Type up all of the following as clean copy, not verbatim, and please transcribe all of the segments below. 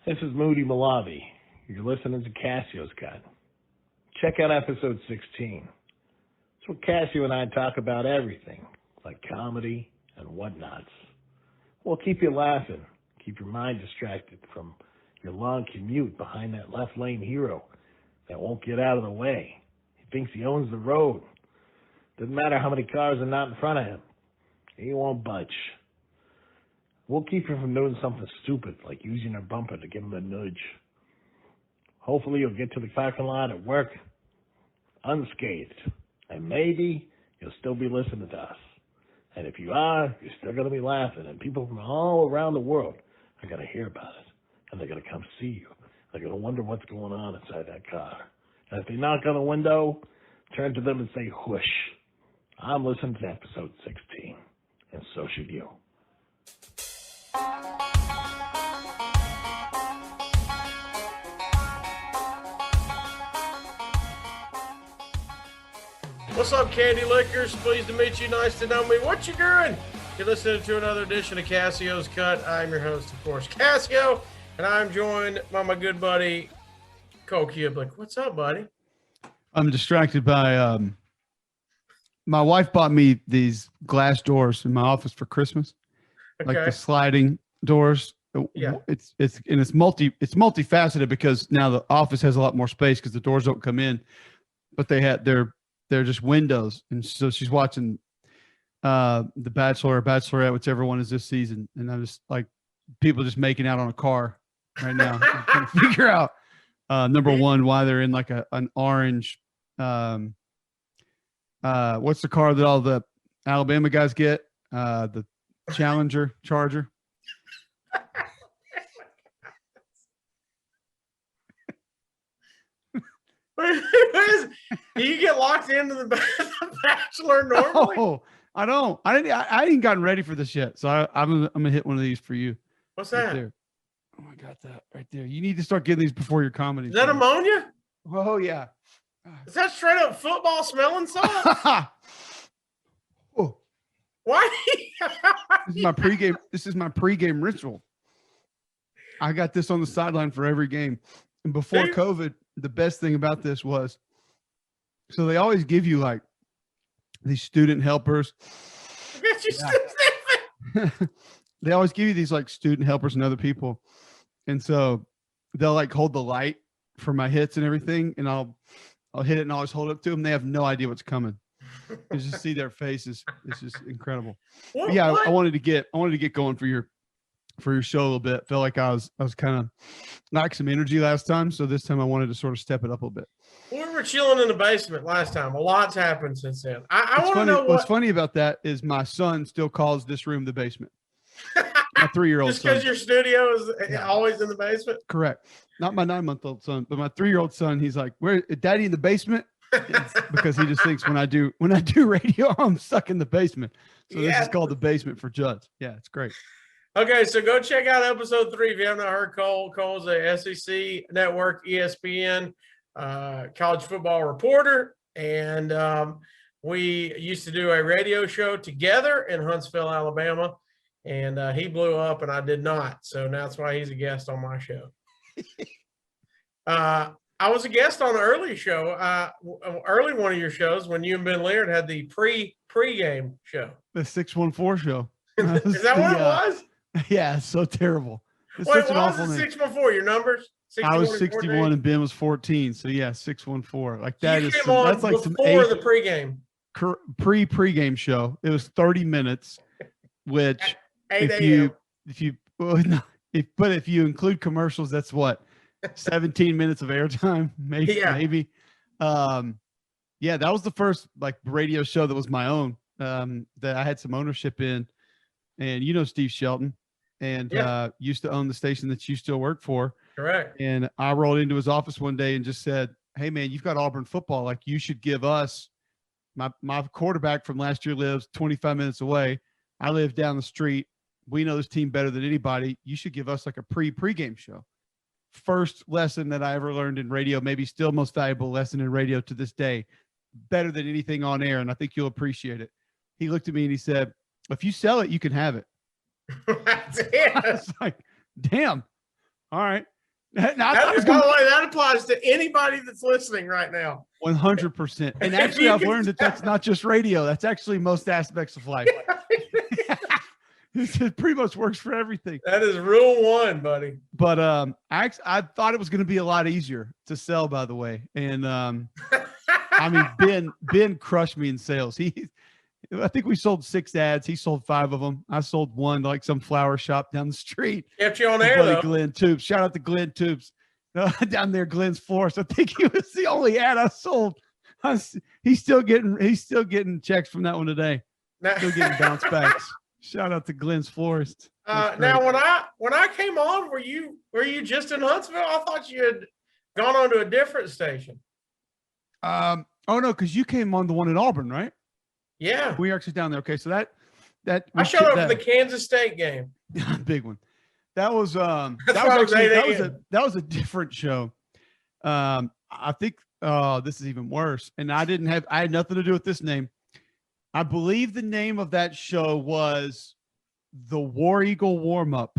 This is Moody Malavi. You're listening to Cassio's Cut. Check out episode 16. It's where Cassio and I talk about everything, like comedy and whatnots. We'll keep you laughing, keep your mind distracted from your long commute behind that left lane hero that won't get out of the way. He thinks he owns the road. Doesn't matter how many cars are not in front of him. He won't budge. We'll keep you from doing something stupid, like using a bumper to give him a nudge. Hopefully you'll get to the parking lot at work unscathed. And maybe you'll still be listening to us. And if you are, you're still going to be laughing. And people from all around the world are going to hear about it. And they're going to come see you. They're going to wonder what's going on inside that car. And if they knock on the window, turn to them and say, whoosh. I'm listening to episode 16. And so should you. What's up, Candy Lickers? Pleased to meet you. Nice to know me. What you doing? You're listening to another edition of Cassio's Cut. I'm your host, of course, Cassio, and I'm joined by my good buddy, Cole Kublick. What's up, buddy? I'm distracted by my wife bought me these glass doors in my office for Christmas, like the sliding doors. Yeah, it's multifaceted because now the office has a lot more space because the doors don't come in, but they're just windows. And so she's watching The Bachelor or Bachelorette, whichever one is this season. And I'm just like, people just making out on a car right now. I'm trying to figure out, number one, why they're in like an orange, what's the car that all the Alabama guys get? The Charger. Do you get locked into the Bachelor normally? Oh, I don't. I ain't gotten ready for this yet. So I'm gonna hit one of these for you. What's right that? There. Oh, I got that right there. You need to start getting these before your comedy. Is that show. ammonia? Oh yeah. Is that straight up football smelling sauce? Oh. Why? This is my pregame ritual. I got this on the sideline for every game. And before COVID, the best thing about this was, so they always give you like these student helpers. They always give you these like student helpers and other people. And so they'll like hold the light for my hits and everything. And I'll hit it and always hold it up to them. They have no idea what's coming. You just see their faces. It's just incredible. But yeah, I wanted to get going for your show a little bit. Felt like I was kind of lacked some energy last time, so this time I wanted to sort of step it up a little bit. We were chilling in the basement last time. A lot's happened since then. I want to know what's funny about that is my son still calls this room the basement. My 3-year-old just because your studio is always in the basement. Correct. Not my 9-month-old son, but my 3-year-old son. He's like, "Where, Daddy, in the basement?" Because he just thinks when I do radio, I'm stuck in the basement. So this is called the basement for Judge. Yeah, it's great. Okay, so go check out episode 3 if you haven't heard Cole. Cole's a SEC Network, ESPN, college football reporter, and we used to do a radio show together in Huntsville, Alabama, and he blew up and I did not. So now that's why he's a guest on my show. I was a guest on an early show, early one of your shows when you and Ben Laird had the pre-game show. The 614 show. Is that what it was? Yeah, it's so terrible. It's Wait, such an what awful was it? name. 614, your numbers? I was 61 and Ben was 14. So yeah, 614. Like that is that's like some before the pregame. Pregame show. It was 30 minutes, which if you include commercials, that's what 17 minutes of airtime, maybe. Yeah, that was the first like radio show that was my own, that I had some ownership in. And you know Steve Shelton, and used to own the station that you still work for. Correct. And I rolled into his office one day and just said, "Hey man, you've got Auburn football. Like you should give us my quarterback from last year lives 25 minutes away. I live down the street. We know this team better than anybody. You should give us like a pregame show." First lesson that I ever learned in radio, maybe still most valuable lesson in radio to this day, better than anything on air. And I think you'll appreciate it. He looked at me and he said, "If you sell it, you can have it." That's it. I was like, damn. All right. Now, I That, thought it was by going the to way, that applies to anybody that's listening right now. 100%. And actually, You I've can learned that that's not just radio. That's actually most aspects of life. It pretty much works for everything. That is rule one, buddy. But I thought it was going to be a lot easier to sell, by the way. And I mean, Ben crushed me in sales. I think we sold 6 ads. He sold 5 of them. I sold 1 to like some flower shop down the street. Kept you on My air, buddy though. Glenn Tubes. Shout out to Glenn Tubes down there, Glenn's Florist. I think he was the only ad I sold. He's still getting checks from that one today. Now, Still getting bounce backs. Shout out to Glenn's Florist. now when I came on, were you just in Huntsville? I thought you had gone on to a different station. Oh no, because you came on the one in Auburn, right? Yeah. We were actually down there. Okay, so that I showed up for the Kansas State game. big one. That was That's why it was 8 a.m. that was a different show. I think this is even worse. And I had nothing to do with this name. I believe the name of that show was the War Eagle Warm Up.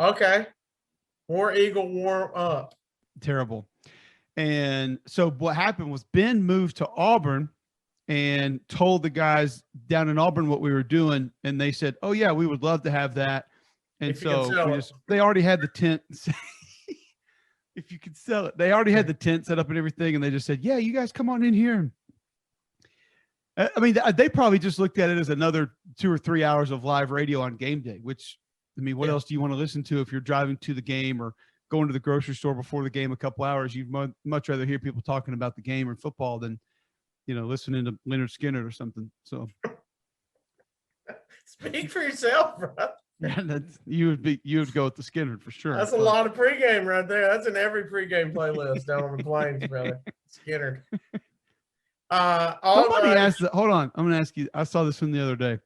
Okay. War Eagle warm up. Terrible. And so what happened was Ben moved to Auburn and told the guys down in Auburn what we were doing. And they said, oh yeah, we would love to have that. And If you can so sell it. they already had the tent. If you could sell it, they already had the tent set up and everything. And they just said, yeah, you guys come on in here. I mean, they probably just looked at it as another 2 or 3 hours of live radio on game day, which, I mean, what else do you want to listen to if you're driving to the game or going to the grocery store before the game a couple hours? You'd much rather hear people talking about the game or football than, listening to Leonard Skinner or something. So Speak for yourself, bro. yeah, you would go with the Skinner for sure. That's a lot of pregame right there. That's in every pregame playlist down on the plains, brother. Skinner. Somebody asked that. Hold on. I'm going to ask you. I saw this one the other day.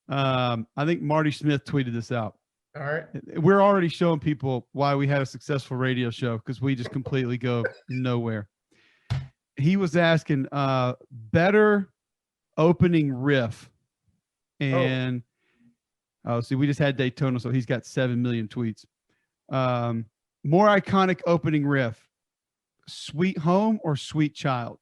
I think Marty Smith tweeted this out. All right. We're already showing people why we had a successful radio show because we just completely go nowhere. He was asking better opening riff. And see, we just had Daytona, so he's got 7 million tweets. More iconic opening riff. Sweet Home or Sweet Child?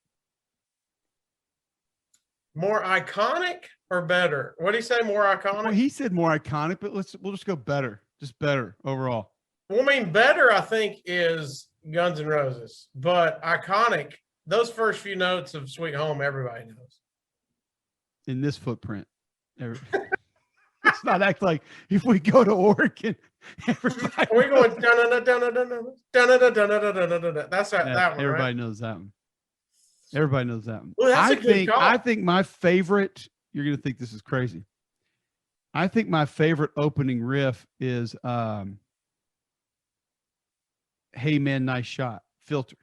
More iconic or better? What did he say? More iconic? Well, he said more iconic, but we'll just go better. Just better overall. Well, I mean, better, I think, is Guns N' Roses. But iconic, those first few notes of Sweet Home, everybody knows. In this footprint. Let's not act like if we go to Oregon, everybody We're going dun-dun-dun-dun-dun-dun-dun-dun-dun-dun-dun. That's that one, everybody right? knows that one. Everybody knows that one. Well, that's a good call. I think my favorite, you're going to think this is crazy. I think my favorite opening riff is Hey Man, Nice Shot, Filter.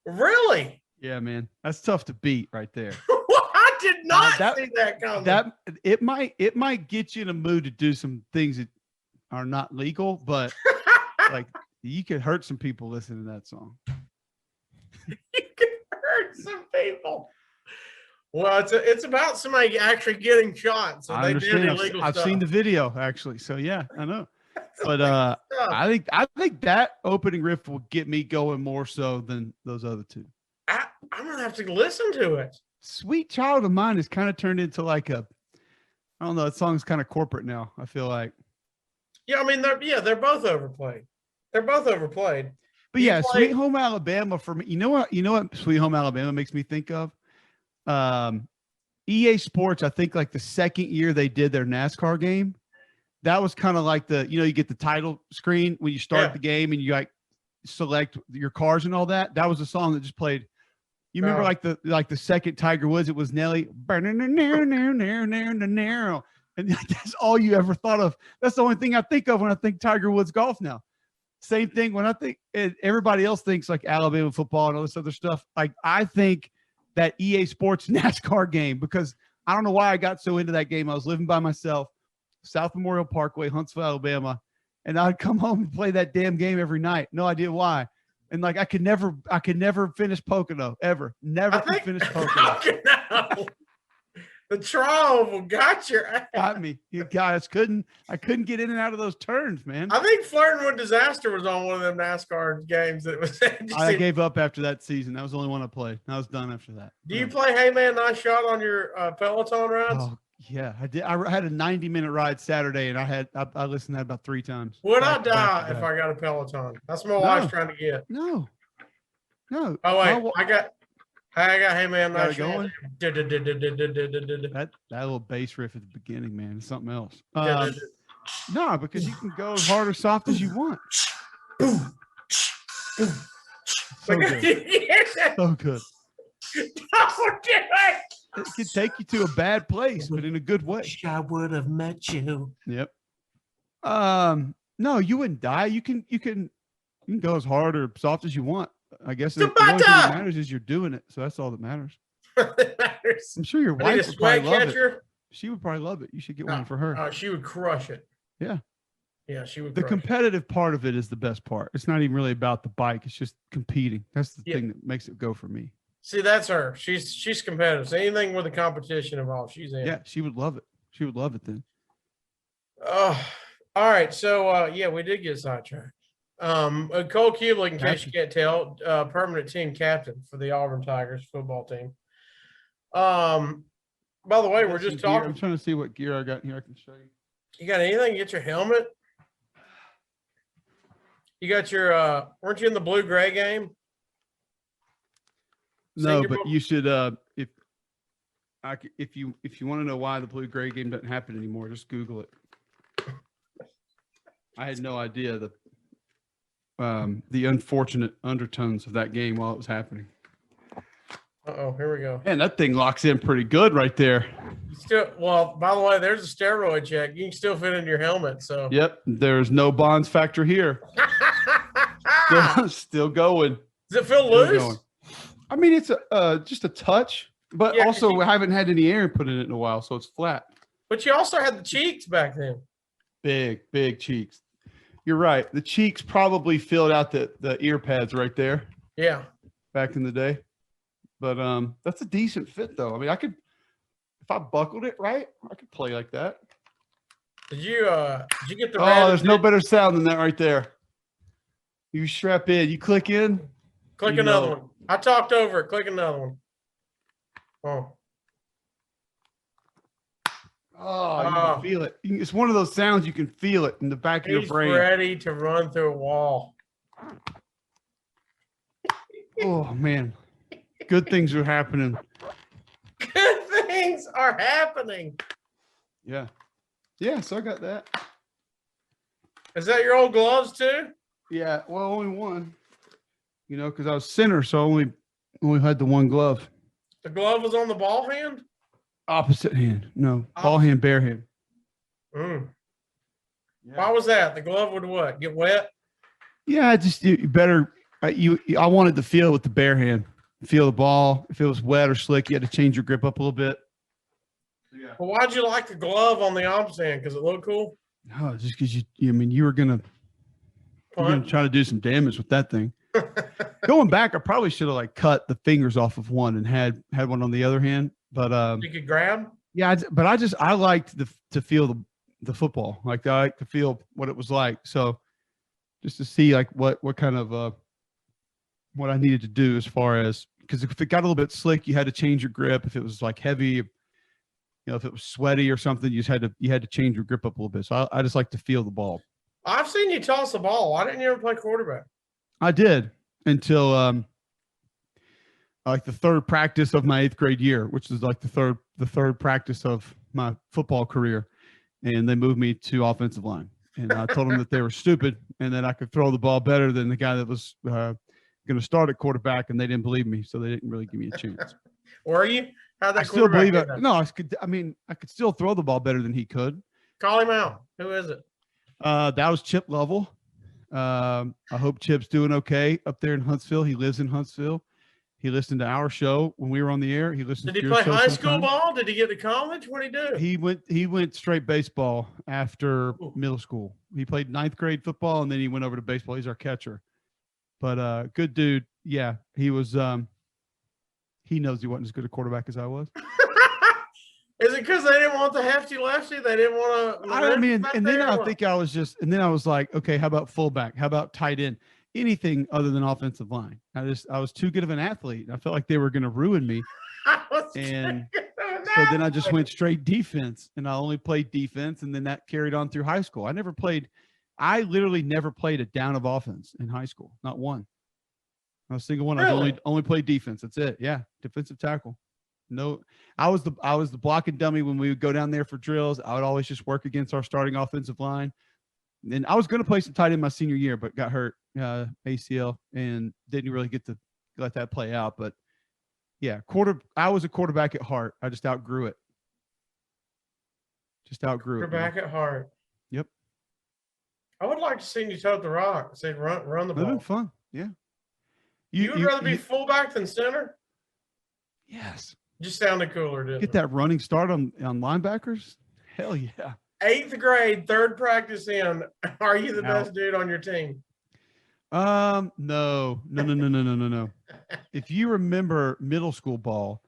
Really? Yeah, man. That's tough to beat right there. I did not that- see that coming. That it might get you in a mood to do some things that are not legal, but like you could hurt some people listening to that song. You can hurt some people. Well, it's about somebody actually getting shot. So I they understand. did illegal I've stuff. seen the video actually. So yeah, I know. That's But illegal stuff. I think that opening riff will get me going more so than those other two. I'm gonna have to listen to it. Sweet Child of Mine has kind of turned into like I don't know, that song's kind of corporate now, I feel like. Yeah, I mean they're both overplayed. They're both overplayed. But You yeah, play- Sweet Home Alabama for me. You know what Sweet Home Alabama makes me think of? EA Sports, I think like the second year they did their NASCAR game. That was kind of like you get the title screen when you start the game and you like select your cars and all that. That was a song that just played. You remember like the second Tiger Woods, it was Nelly. And that's all you ever thought of. That's the only thing I think of when I think Tiger Woods golf now. Same thing when I think everybody else thinks like Alabama football and all this other stuff. Like I think that EA Sports NASCAR game, because I don't know why I got so into that game. I was living by myself, South Memorial Parkway, Huntsville, Alabama, and I'd come home and play that damn game every night. No idea why. And like I could never finish Pocono ever. Never could finish Pocono. The trial got your ass. Got me. You guys I couldn't get in and out of those turns, man. I think Flirting with Disaster was on one of them NASCAR games that was. I gave up after that season. That was the only one I played. I was done after that. Do you play Hey Man Nice Shot on your Peloton rides? Oh yeah, I did. I had a 90-minute ride Saturday, and I listened to that about 3 times. Would I Back to back die to if back. I got a Peloton? That's what my wife's trying to get. No. Oh My wait, wa- I got Hey Man Got Nice it Shot. going? That little bass riff at the beginning, man, is something else. No, because you can go as hard or soft as you want. So good. So good. Don't do it. It can take you to a bad place, but in a good way. Wish I would have met you. Yep. No, you wouldn't die. You can go as hard or soft as you want. I guess the only thing that matters is you're doing it. So that's all that matters. It matters. I'm sure your I need wife a would probably sweat love it. catcher. She would probably love it. You should get one for her. She would crush it. Yeah. Yeah, she would. The crush it. competitive part of it is the best part. It's not even really about the bike. It's just competing. That's the Yeah. thing that makes it go for me. See, that's her. She's competitive. So anything with a competition involved, she's in. Yeah, she would love it. She would love it then. Oh, all right. So yeah, we did get sidetracked. Cole Kubelik, in case you can't tell, permanent team captain for the Auburn Tigers football team. By the way, we're just talking. I'm trying to see what gear I got here. I can show you. You got anything? Get your helmet. You got your weren't you in the blue gray game? No, Senior but Bowl? you should if you want to know why the blue gray game doesn't happen anymore, just Google it. I had no idea the unfortunate undertones of that game while it was happening. Uh-oh, here we go. Man, that thing locks in pretty good right there. Well, by the way, there's a steroid check. You can still fit in your helmet. So Yep, there's no bonds factor here. Still going. Does it feel Still loose? going. I mean, it's just a touch, but Yeah, 'cause also I haven't had any air put in it in a while, so it's flat. But you also had the cheeks back then. Big cheeks. You're right. The cheeks probably filled out the ear pads right there Yeah. back in the day. But that's a decent fit though. I mean, if I buckled it right, I could play like that. Did you get the Oh, there's no better sound than that right there. You strap in, you click in. click you another know. one. I talked over it. Click another one. Oh. Oh, you can feel it. It's one of those sounds you can feel it in the back of your He's brain. ready to run through a wall. Oh man, good things are happening. Good things are happening. Yeah, yeah. So I got that. Is that your old gloves too? Yeah, well, only one. You know, because I was center, so I only had the one glove. The glove was on the ball hand? Opposite hand, no, ball hand, bare hand. Mm. Yeah. Why was that? The glove would what? Get wet? Yeah, just you better. I wanted to feel with the bare hand, feel the ball. If it was wet or slick, you had to change your grip up a little bit. Yeah. Well, why'd you like the glove on the opposite hand? Because it looked cool? No, just because you. I mean, you were gonna try to do some damage with that thing. Going back, I probably should have like cut the fingers off of one and had one on the other hand. But You could grab? yeah, but I liked to feel the football. Like I like to feel what it was like. So just to see like what kind of what I needed to do as far as, because if it got a little bit slick, you had to change your grip. If it was like heavy, you know, if it was sweaty or something, you had to change your grip up a little bit. So I just like to feel the ball. I've seen you toss the ball. Why didn't you ever play quarterback? I did until like the third practice of my 8th grade year, which is like the third practice of my football career, and they moved me to offensive line. And I told them that they were stupid and that I could throw the ball better than the guy that was going to start at quarterback, and they didn't believe me, so they didn't really give me a chance. Were you? How'd that I still believe quarterback it. do that? No, I could still throw the ball better than he could. Call him out. Who is it? That was Chip Lovell. I hope Chip's doing okay up there in Huntsville. He lives in Huntsville. He listened to our show when we were on the air. He listened. Did he to your play show high school sometimes. ball? Did he get to college? What did he do? He went straight baseball after Ooh. middle school. He played 9th grade football and then he went over to baseball. He's our catcher. But good dude. Yeah, he was. He knows he wasn't as good a quarterback as I was. Is it because they didn't want the hefty lefty? They didn't want to. I mean, and then I think I was just, and then I was like, okay, how about fullback? How about tight end? Anything other than offensive line. I was too good of an athlete. I felt like they were going to ruin me. And so then I just went straight defense, and I only played defense, and then that carried on through high school. I literally never played a down of offense in high school. Not one. Not a single one. Really? I only played defense. That's it. Yeah. Defensive tackle. No, I was the blocking dummy when we would go down there for drills. I would always just work against our starting offensive line. And I was going to play some tight end my senior year, but got hurt, ACL, and didn't really get to let that play out. But yeah, I was a quarterback at heart. I just outgrew it. Quarterback at heart. Yep. I would like to see you tote the rock. Say run the ball. That'd been fun. Yeah. You would rather be fullback than center? Yes. Just sounded cooler, didn't Get it? that running start on linebackers? Hell yeah. 8th grade, 3rd practice in. Are you the best dude on your team? No. If you remember middle school ball,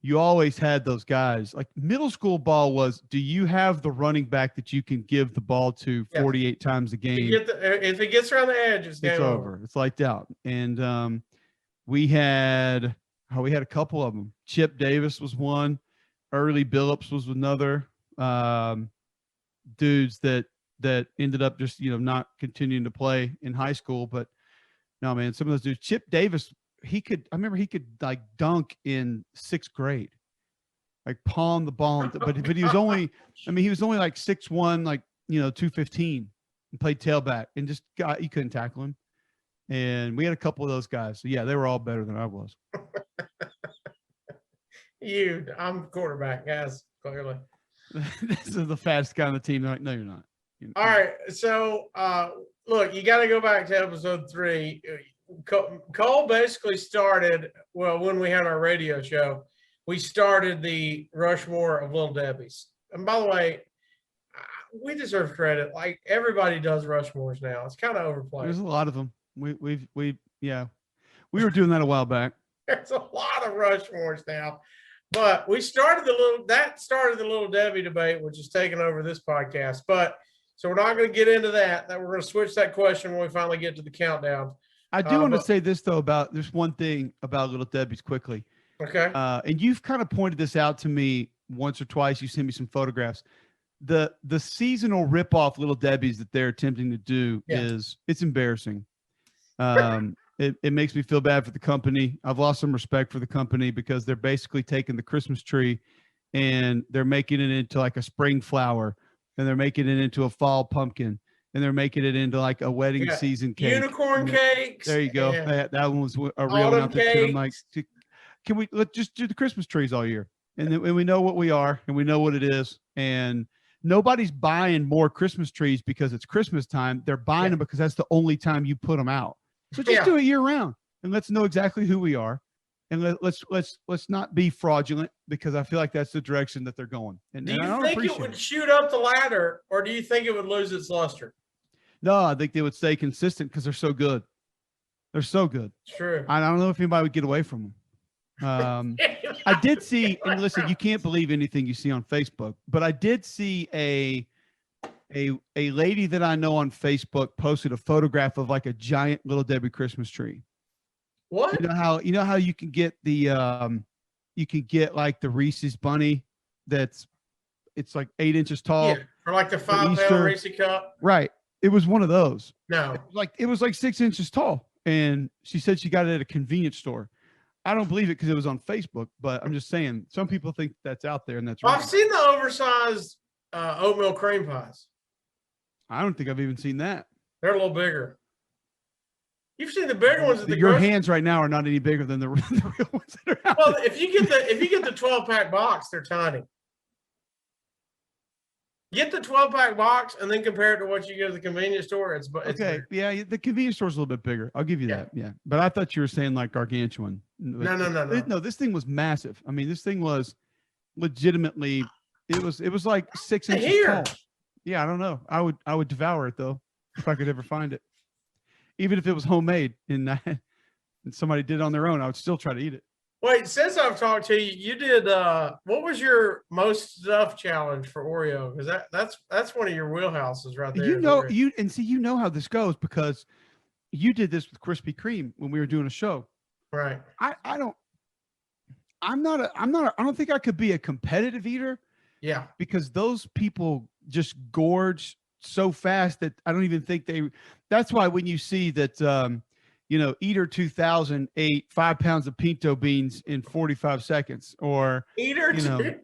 you always had those guys. Like middle school ball was, do you have the running back that you can give the ball to 48 times a game? If it gets around the edge, it's game over. It's lights out. And we had a couple of them. Chip Davis was one. Early Billups was another. Dudes that ended up just, not continuing to play in high school. But no, man, some of those dudes. Chip Davis, I remember he could like dunk in 6th grade, like palm the ball. But he was only like 6'1", like, 215, and played tailback, and just you couldn't tackle him. And we had a couple of those guys. So yeah, they were all better than I was. I'm quarterback, guys, clearly. This is the fastest guy on the team. They're like, no, you're not. All right. So, look, you got to go back to episode 3. Cole basically started, when we had our radio show, we started the Rushmore of Little Debbie's. And by the way, we deserve credit. Like everybody does Rushmores now. It's kind of overplayed. There's a lot of them. We were doing that a while back. There's a lot of Rushmores now. But we started the Little Debbie debate, which is taking over this podcast. But so we're not going to get into that. We're going to switch that question when we finally get to the countdown. I do want to say this though there's one thing about Little Debbie's quickly. Okay. And you've kind of pointed this out to me once or twice. You sent me some photographs. The seasonal ripoff Little Debbie's that they're attempting to do it's embarrassing. It makes me feel bad for the company. I've lost some respect for the company because they're basically taking the Christmas tree and they're making it into like a spring flower, and they're making it into a fall pumpkin, and they're making it into like a wedding season cake. Unicorn cakes. There you go. That one was a real one out there too. I'm like, let's just do the Christmas trees all year. And then we know what we are, and we know what it is. And nobody's buying more Christmas trees because it's Christmas time. They're buying them because that's the only time you put them out. So just do it year round, and let's know exactly who we are, and let's not be fraudulent, because I feel like that's the direction that they're going. And do you think it would shoot up the ladder, or do you think it would lose its luster? No, I think they would stay consistent because they're so good. They're so good. It's true. I don't know if anybody would get away from them. I did see, and listen, you can't believe anything you see on Facebook, but I did see a lady that I know on Facebook posted a photograph of like a giant Little Debbie Christmas tree. What? You know how you can get like the Reese's bunny it's like 8 inches tall. Yeah, for like the 5-pound Reese's cup. Right. It was one of those. No. It was like 6 inches tall. And she said she got it at a convenience store. I don't believe it because it was on Facebook, but I'm just saying some people think that's out there, and that's right. I've seen the oversized oatmeal cream pies. I don't think I've even seen that. They're a little bigger. You've seen the bigger ones at the Your hands right now are not any bigger than the real ones that are out. Well, if you get the 12-pack box, they're tiny. Get the 12-pack box and then compare it to what you get at the convenience store. It's okay. Yeah, the convenience store is a little bit bigger. I'll give you that. Yeah, but I thought you were saying like gargantuan. No. No, this thing was massive. I mean, this thing was legitimately. It was like 6 inches tall. Yeah, I don't know. I would devour it though if I could ever find it. Even if it was homemade and somebody did it on their own, I would still try to eat it. Wait, since I've talked to you, you did what was your most stuff challenge for Oreo? Because that's one of your wheelhouses right there. You is know, Oreo. you know how this goes because you did this with Krispy Kreme when we were doing a show. Right. I don't I don't think I could be a competitive eater Yeah. because those people just gorge so fast that I don't even think that's why when you see that Eater 2000 ate 5 pounds of pinto beans in 45 seconds, or Eater you know, 2000.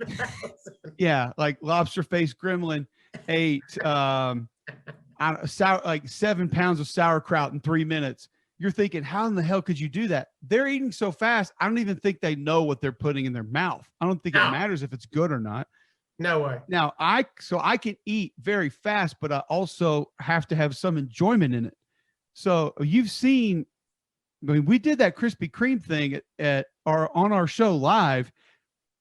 yeah, like lobster face gremlin ate like 7 pounds of sauerkraut in 3 minutes. You're thinking, how in the hell could you do that? They're eating so fast. I don't even think they know what they're putting in their mouth. I don't think it matters if it's good or not. No way. Now I can eat very fast, but I also have to have some enjoyment in it. So you've seen, I mean, we did that Krispy Kreme thing on our show live.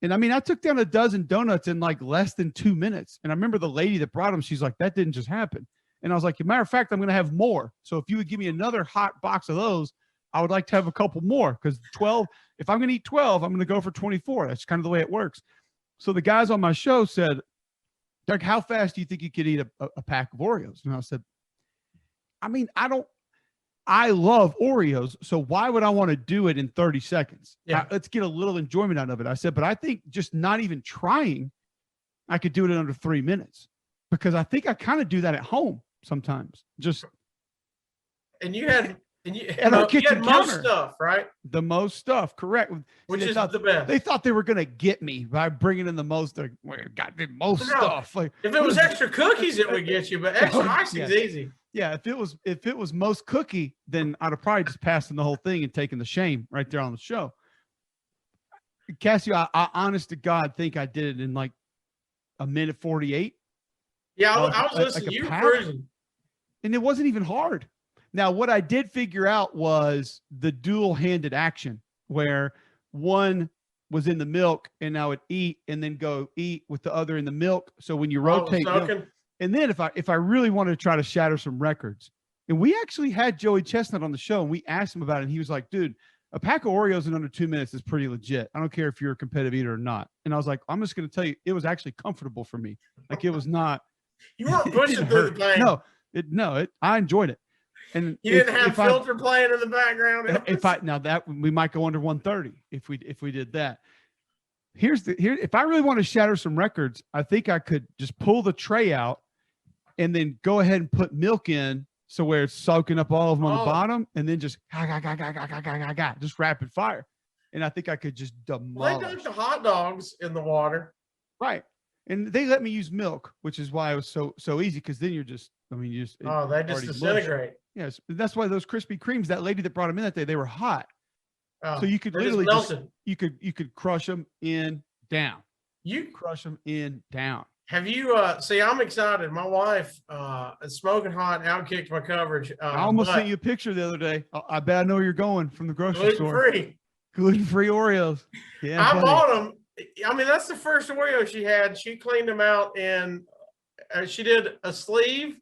And I mean, I took down a dozen donuts in like less than 2 minutes. And I remember the lady that brought them, she's like, that didn't just happen. And I was like, as a matter of fact, I'm going to have more. So if you would give me another hot box of those, I would like to have a couple more, because 12, if I'm going to eat 12, I'm going to go for 24. That's kind of the way it works. So the guys on my show said, Doug, how fast do you think you could eat a pack of Oreos? And I said, I mean, I love Oreos. So why would I want to do it in 30 seconds? Yeah. Let's get a little enjoyment out of it. I said, but I think just not even trying, I could do it in under 3 minutes, because I think I kind of do that at home sometimes. And you had our kitchen most counter. stuff, right? The most stuff, correct. Which is the best. They thought they were going to get me by bringing in the most. Like, well, got the most stuff. Like, if it was extra cookies, it would get you, but extra icing is easy. Yeah, if it was most cookie, then I'd have probably just passed in the whole thing and taken the shame right there on the show. Cassie, I honest to God think I did it in like a minute 48. Yeah, I was listening. Like you were cruising. And it wasn't even hard. Now, what I did figure out was the dual-handed action, where one was in the milk and I would eat and then go eat with the other in the milk. So when you rotate, and then if I really wanted to try to shatter some records, and we actually had Joey Chestnut on the show and we asked him about it, and he was like, dude, a pack of Oreos in under 2 minutes is pretty legit. I don't care if you're a competitive eater or not. And I was like, I'm just going to tell you, it was actually comfortable for me. Like, it was not. You weren't pushing through the pain. I enjoyed it. And you didn't have filter playing in the background. We might go under 130 if we did that. If I really want to shatter some records, I think I could just pull the tray out and then go ahead and put milk in, so where it's soaking up all of them on the bottom, and then just just rapid fire. And I think I could just demolish. They dunk the hot dogs in the water. Right. And they let me use milk, which is why it was so easy, because then they just disintegrate. Yes. That's why those Krispy Kremes, that lady that brought them in that day, they were hot. So you could literally you could crush them in, down. You crush them in, down. Have you see, I'm excited. My wife is smoking hot, outkicked my coverage. I almost sent you a picture the other day. I bet I know where you're going from the grocery store. Gluten-free Oreos. Yeah. I bought them. I mean, that's the first Oreo she had. She cleaned them out, and she did a sleeve.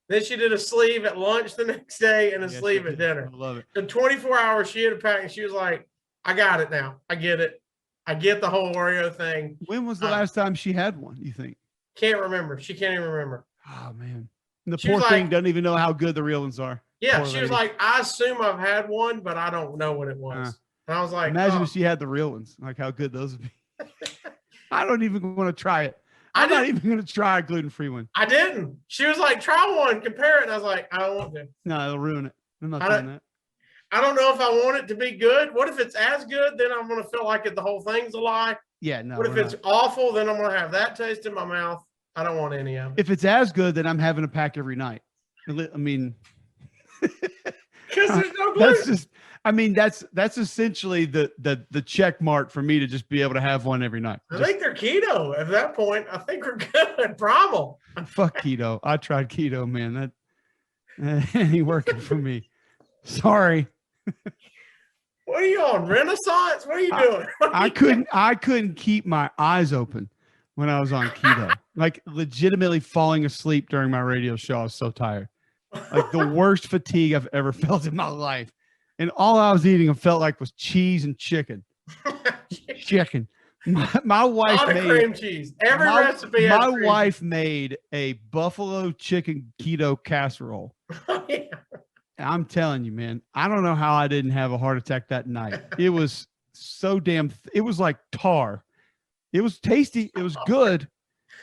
Then she did a sleeve at lunch the next day and a sleeve at dinner. I love it. In 24 hours, she had a pack, and she was like, I got it now. I get it. I get the whole Oreo thing. When was the last time she had one, you think? Can't remember. She can't even remember. Oh, man. And the poor thing doesn't even know how good the real ones are. Yeah, she was like, I assume I've had one, but I don't know what it was. And I was like, imagine if she had the real ones, like how good those would be. I don't even want to try it. I'm not even going to try a gluten-free one. I didn't. She was like, try one, compare it. And I was like, I don't want to. No, it'll ruin it. I'm not doing that. I don't know if I want it to be good. What if it's as good? Then I'm going to feel like the whole thing's a lie. Yeah, no. What if it's awful? Then I'm going to have that taste in my mouth. I don't want any of it. If it's as good, then I'm having a pack every night. I mean, because there's no gluten. That's essentially the check mark for me to just be able to have one every night. I think they're keto at that point. I think we're good. Primal. Fuck keto. I tried keto, man. That ain't working for me. Sorry. What are you on, Renaissance? What are you doing? I couldn't keep my eyes open when I was on keto. Like, legitimately falling asleep during my radio show. I was so tired. Like, the worst fatigue I've ever felt in my life. And all I was eating, I felt like, was cheese and chicken. chicken. My wife All the made cream cheese. Every my, recipe has my cream wife made a buffalo chicken keto casserole. cheese. I'm telling you, man, I don't know how I didn't have a heart attack that night. It was so damn, it was like tar. It was tasty. It was good.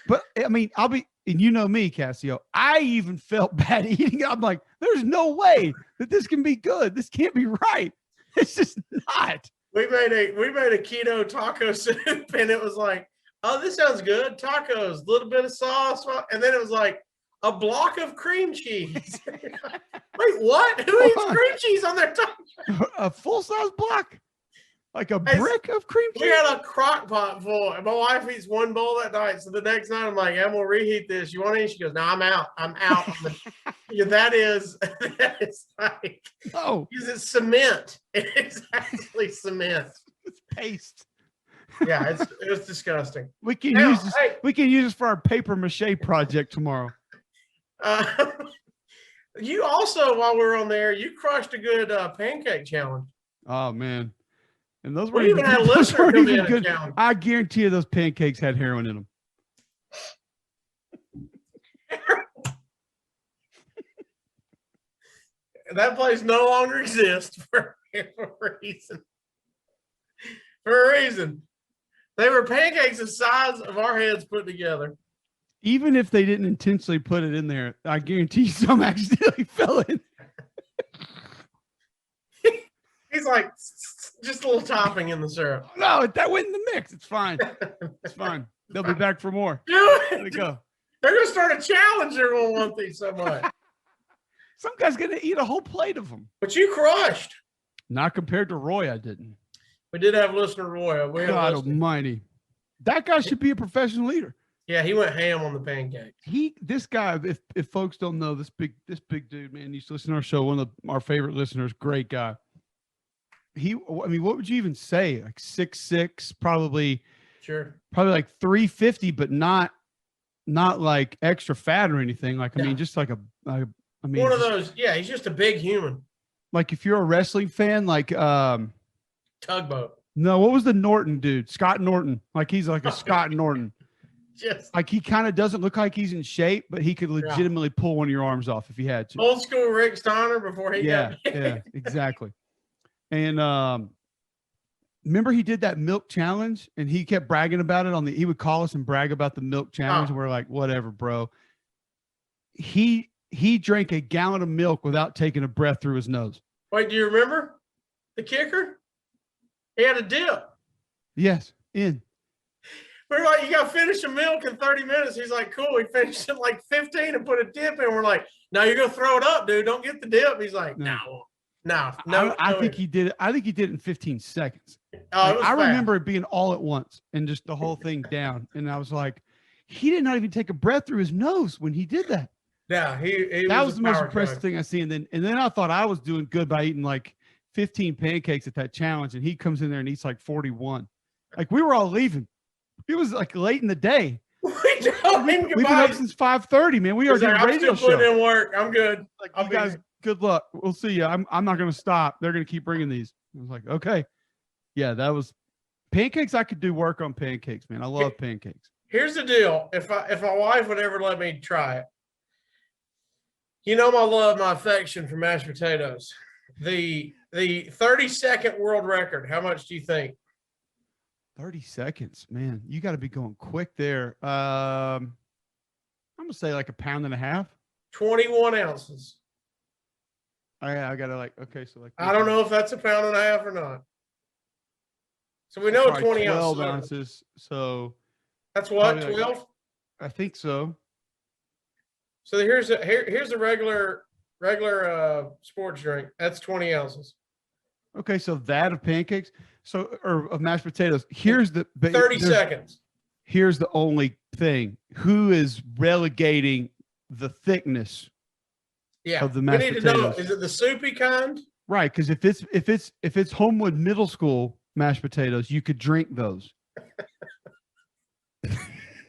But I mean, and you know me, Cassio, I even felt bad eating it. I'm like, there's no way that this can be good. This can't be right. It's just not. We made a keto taco soup, and it was like, oh, this sounds good. Tacos, a little bit of sauce, and then it was like a block of cream cheese. Wait, what? Who eats cream cheese on their taco? A full-size block, like a brick of cream cheese. We had a crock pot full, and my wife eats one bowl that night. So the next night, I'm like, I'm gonna reheat this. You want to eat? She goes, no, I'm out. I'm out. Yeah, that is like, Oh, because it's cement. It's actually cement. it's paste. Yeah, it was disgusting. We can Now, use this. hey, We can use this for our paper mache project tomorrow. you also, while we were on there, you crushed a good pancake challenge. Oh man, and those We weren't even had a those listener weren't come even in and good. challenge. I guarantee you, those pancakes had heroin in them. That place no longer exists for a reason. For a reason. They were pancakes the size of our heads put together. Even if they didn't intentionally put it in there, I guarantee some accidentally fell in. He's like, just a little topping in the syrup. No, that went in the mix. It's fine. It's fine. They'll be back for more. Do There we it. go. They're going to start a challenge. They're going to want these so much. Some guy's gonna eat a whole plate of them. But you crushed. Not compared to Roy, I didn't. We did have listener Roy. We had a God listener. almighty. That guy should be a professional leader. Yeah, he went ham on the pancake. This guy, if folks don't know, this big dude, man, used to listen to our show, one of our favorite listeners, great guy. I mean, what would you even say? Like 6'6", probably Sure. like 350, but not like extra fat or anything. Like, I Yeah. mean, just like I mean, One of just- those. Yeah, he's just a big human. like if you're a wrestling fan, like Tugboat. no, what was the Norton dude? Scott Norton. Like he's like a Scott Norton. Just Like he kind of doesn't look like he's in shape, but he could legitimately pull one of your arms off if he had to. old school Rick Steiner before he Yeah, got yeah, exactly. And remember he did that milk challenge and he kept bragging about it he would call us and brag about the milk challenge. Oh. And we're like, whatever, bro. He drank a gallon of milk without taking a breath through his nose. Wait, do you remember the kicker? He had a dip. Yes, in. We were like, you got to finish the milk in 30 minutes. He's like, cool. He finished in like 15 and put a dip in. We're like, no, you're going to throw it up, dude. Don't get the dip. He's like, No. no. I think he did it. I think he did it in 15 seconds. Oh, Like, it was I fast. remember it being all at once and just the whole thing down. And I was like, he did not even take a breath through his nose when he did that. Yeah, he That was was a the most power impressive guy. thing I see. And then I thought I was doing good by eating like 15 pancakes at that challenge. And he comes in there and eats like 41. Like we were all leaving. It was like late in the day. We told him We've been up goodbye. since 5:30, man. We are He's like, doing a I'm radio still putting show. in work. I'm good. Like, I'll you be guys, here. good luck. We'll see you. I'm not going to stop. They're going to keep bringing these. I was like, okay. Yeah, that was pancakes. I could do work on pancakes, man. I love pancakes. Here's the deal. If my wife would ever let me try it, you know my love, my affection for mashed potatoes. The 30-second world record. How much do you think? 30 seconds, man. You got to be going quick there. I'm gonna say like a pound and a half. 21 ounces. I gotta like okay, so like I don't know if that's a pound and a half or not. So we that's know probably 20 12 ounces. ounces. So That's what, probably like- 12? I think so. So here's a regular sports drink. That's 20 ounces. Okay, so that of pancakes, or of mashed potatoes. Here's the 30 seconds. Here's the only thing: who is relegating the thickness? Yeah. Of the We mashed need to know, potatoes. is it the soupy kind? Right, because if it's Homewood Middle School mashed potatoes, you could drink those.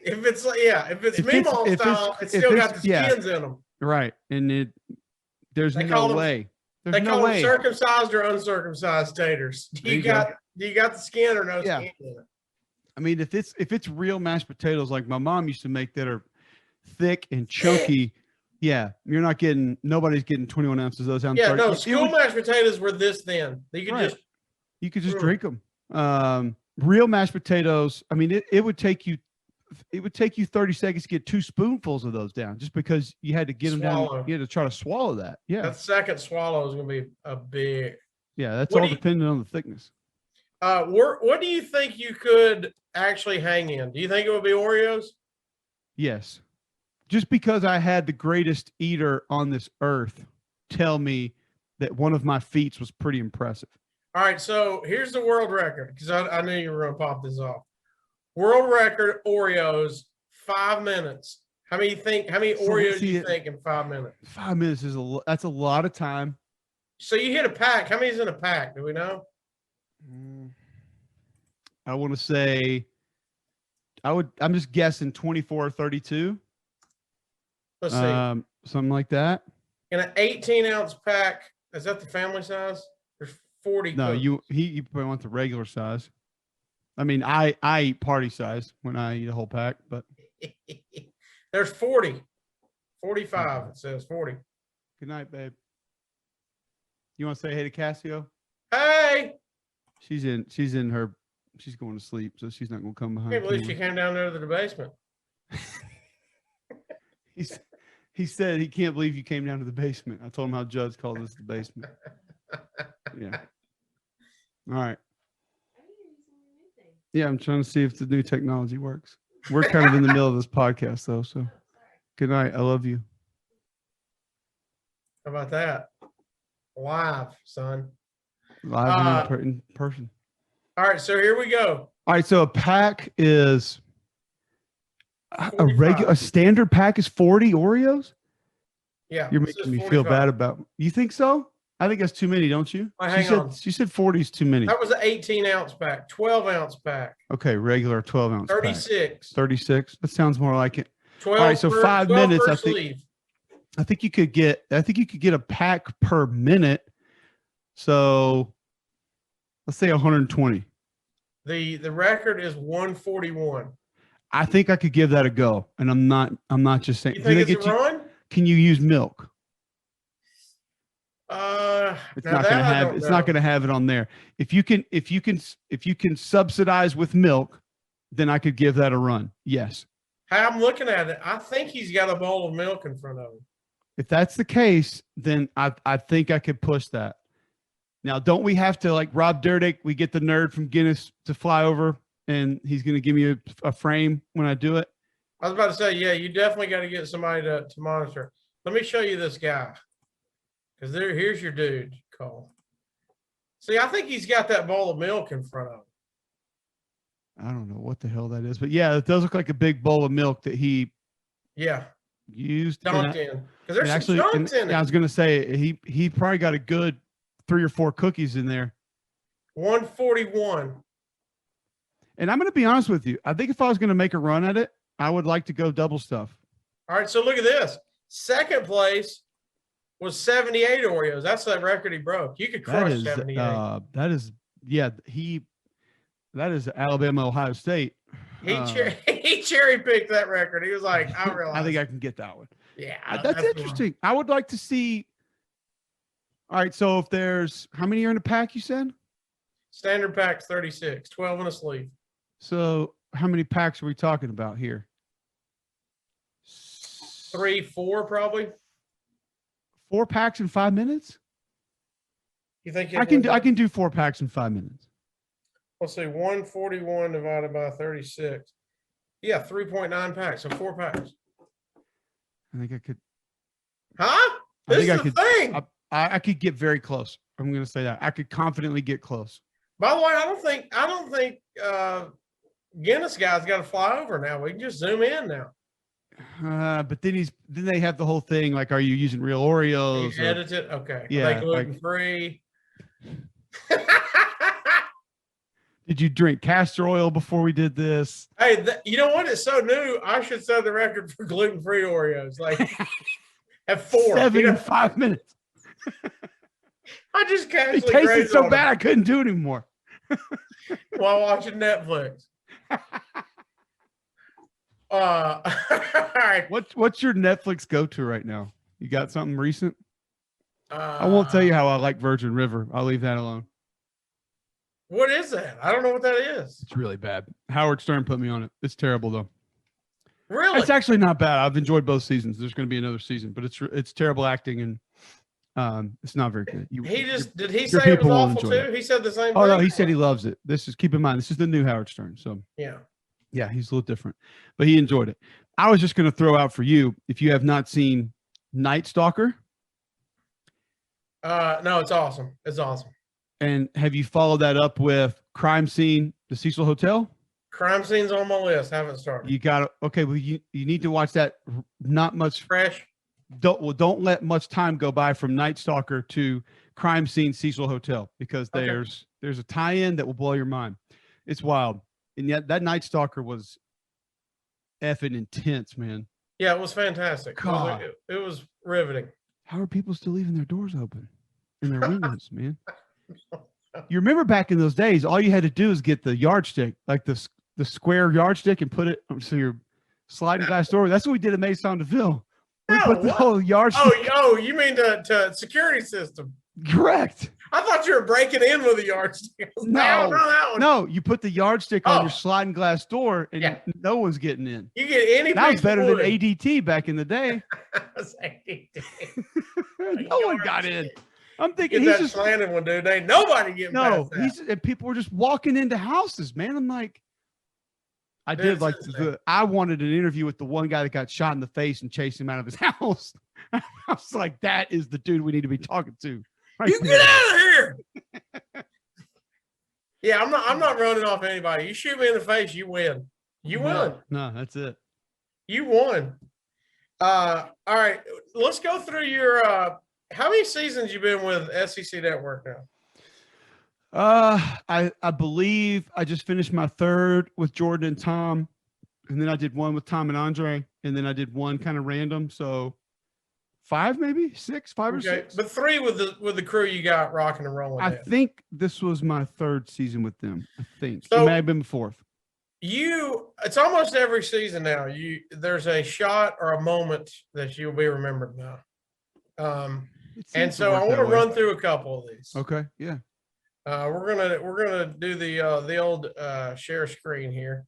If it's If it's- Meemaw if it's- style, it's if still it's- got the yeah. skins in them. Right, and there's They call no them- way. They There's call no them way. circumcised or uncircumcised taters. There You you go. got Do you got the skin or no Yeah. skin in it? I mean, if it's real mashed potatoes like my mom used to make that are thick and chunky, yeah, nobody's getting 21 ounces of those. Yeah, no, school mashed potatoes were this thin. You could Right. just You could just drink them. Real mashed potatoes. I mean, it would take you 30 seconds to get 2 spoonfuls of those down, just because you had to get them Swallow. down. You had to try to swallow that. Yeah, that second swallow is going to be a big. yeah. That's What all do you- dependent on the thickness. What do you think you could actually hang in? Do you think it would be Oreos? Yes, just because I had the greatest eater on this earth tell me that one of my feats was pretty impressive. All right, so here's the world record, because I knew you were going to pop this off. World record Oreos, 5 minutes. How many Oreos do you think in 5 minutes? 5 minutes that's a lot of time. So you hit a pack. How many's in a pack? Do we know? I want to say I'm just guessing 24 or 32. Let's see. Something like that. In an 18-ounce pack, is that the family size? There's 40. No, cookies. you probably want the regular size. I mean, I eat party size when I eat a whole pack, but There's 40. 45, it says 40. good night, babe. You want to say hey to Cassio? Hey! She's going to sleep, so she's not going to come I behind. can't believe she camera. came down there to the basement. He said he can't believe you came down to the basement. I told him how Judd's called this the basement. Yeah. All right. Yeah, I'm trying to see if the new technology works. We're kind of in the middle of this podcast, though. So, good night. I love you. How about that? Live, son. Live and in person. All right, so here we go. All right. So a pack is a 45. a standard pack is 40 Oreos. Yeah. You're this making is me feel 45. bad about. You think so? I think that's too many, don't you? Well, hang she on. said 40 is too many. That was an 18-ounce pack, 12-ounce pack, Okay, regular 12 ounce. 36. 36. That sounds more like it. 12 All right, so per- 5 12 minutes, per I think- sleeve. I think you could get a pack per minute. So let's say 120. The record is 141. I think I could give that a go. And I'm not just saying. You Do they think it's get a you? run? Can you use milk? It's now not that going to I have. don't It's know. not going to have it on there. If you can subsidize with milk, then I could give that a run. Yes. How I'm looking at it, I think he's got a bowl of milk in front of him. If that's the case, then I think I could push that. Now, don't we have to, like Rob Dyrdek, we get the nerd from Guinness to fly over and he's going to give me a frame when I do it? I was about to say, yeah, you definitely got to get somebody to monitor. Let me show you this guy. Because here's your dude, Cole. See, I think he's got that bowl of milk in front of him. I don't know what the hell that is, but yeah, it does look like a big bowl of milk that he Yeah, used. dunked in. Because there's some Actually, chunks in I it. was going to say, he probably got a good 3 or 4 cookies in there. 141. And I'm going to be honest with you. I think if I was going to make a run at it, I would like to go double stuff. All right, so look at this. Second place was 78 Oreos. That's that record he broke. You could That crush is, 78. that is Alabama, Ohio State. He cherry picked that record. He was like, I realize. I think I can get that one. Yeah, That's the one. interesting. I would like to see. All right, so if there's how many are in a pack? You said. Standard pack's 36, 12 in a sleeve. So how many packs are we talking about here? 3, 4 probably. 4 packs in 5 minutes? You think I can do 4 packs in 5 minutes. Let's see, 141 divided by 36. Yeah, 3.9 packs, so 4 packs. I think I could. Huh? I This think is the thing. I could get very close. I'm going to say that I could confidently get close. By the way, I don't think Guinness guy's got to fly over now. We can just zoom in now. But then they have the whole thing like, are you using real Oreos? You edit it? Okay. Yeah, Are they gluten free? Did you drink castor oil before we did this? Hey, you know what? It's so new. I should set the record for gluten free Oreos. Like at 4. 7 You in know, 5 minutes. I just It casually tasted grazed so on bad it. I couldn't do it anymore. while watching Netflix. All right. What's your Netflix go-to right now? You got something recent? I won't tell you how I like Virgin River. I'll leave that alone. What is that? I don't know what that is. It's really bad. Howard Stern put me on it. It's terrible though. Really? It's actually not bad. I've enjoyed both seasons. There's going to be another season, but it's terrible acting and it's not very good. Did he say it was awful too? He said the same thing. Oh no, he said he loves it. Keep in mind, this is the new Howard Stern. So yeah, he's a little different, but he enjoyed it. I was just going to throw out for you, if you have not seen Night Stalker. No, it's awesome. It's awesome. And have you followed that up with Crime Scene, the Cecil Hotel? Crime Scene's on my list. Haven't started. You got it. Okay, well, you need to watch that. Not much fresh. Don't let much time go by from Night Stalker to Crime Scene Cecil Hotel, because there's a tie-in that will blow your mind. It's wild, and yet that Night Stalker was effing intense, man. Yeah, it was fantastic. It was riveting. How are people still leaving their doors open in their windows, man? You remember back in those days, all you had to do is get the yardstick, like the square yardstick, and put it so your sliding glass door. That's what we did at Maison de Ville. We put the whole yardstick. Oh, you mean to security system? Correct. I thought you were breaking in with a yardstick. No, you put the yardstick on your sliding glass door, and no one's getting in. You get any. That was better than ADT back in the day. No one got in. I'm thinking he's just slanted one, dude. Ain't nobody getting past that. And people were just walking into houses, man. I'm like, I wanted an interview with the one guy that got shot in the face and chased him out of his house. I was like, that is the dude we need to be talking to. You get out of here. Yeah, I'm not running off anybody. You shoot me in the face, you win. You won. No, that's it. You won. All right. Let's go through your how many seasons you been with SEC Network now? I believe I just finished my third with Jordan and Tom, and then I did one with Tom and Andre, and then I did one kind of random. So 5, maybe 6, 5 or 6. But 3 with the crew you got rocking and rolling. I think this was my 3rd season with them. I think so, it may have been the 4th. It's almost every season now. There's a shot or a moment that you'll be remembered now. And so I want to run through a couple of these. Okay. Yeah. We're gonna do the old share screen here.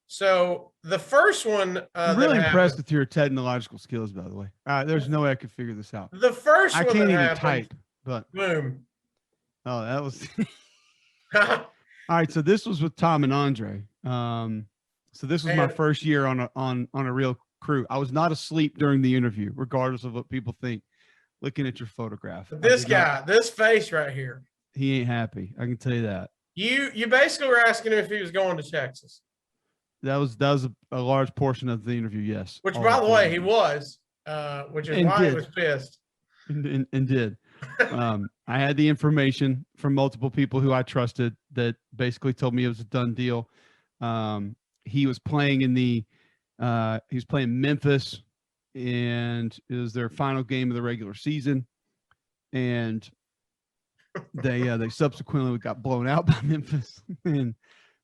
So the first one, I'm really impressed with your technological skills, by the way. There's no way I could figure this out. The first one I can't even type, but boom. Oh, that was all right. So this was with Tom and Andre. So this was my first year on a real crew. I was not asleep during the interview, regardless of what people think. Looking at your photograph, this guy, this face right here, he ain't happy. I can tell you that. You basically were asking him if he was going to Texas. That was a large portion of the interview, yes. Which, by the way, he was, which is why he was pissed. And did. I had the information from multiple people who I trusted that basically told me it was a done deal. He was playing Memphis, and it was their final game of the regular season, and they subsequently got blown out by Memphis. And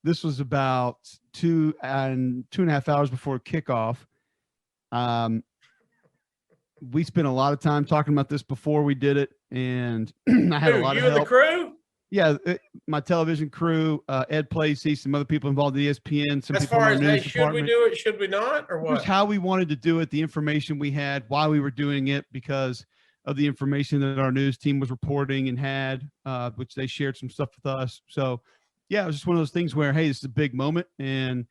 this was about 2.5 hours before kickoff. We spent a lot of time talking about this before we did it, and I had a lot of help. You and the crew? Yeah, my television crew, Ed Placey, some other people involved in ESPN. Some as people far in as, the news should we do it, should we not, or what? It was how we wanted to do it, the information we had, why we were doing it, because of the information that our news team was reporting and had, which they shared some stuff with us. So, yeah, it was just one of those things where, hey, this is a big moment, and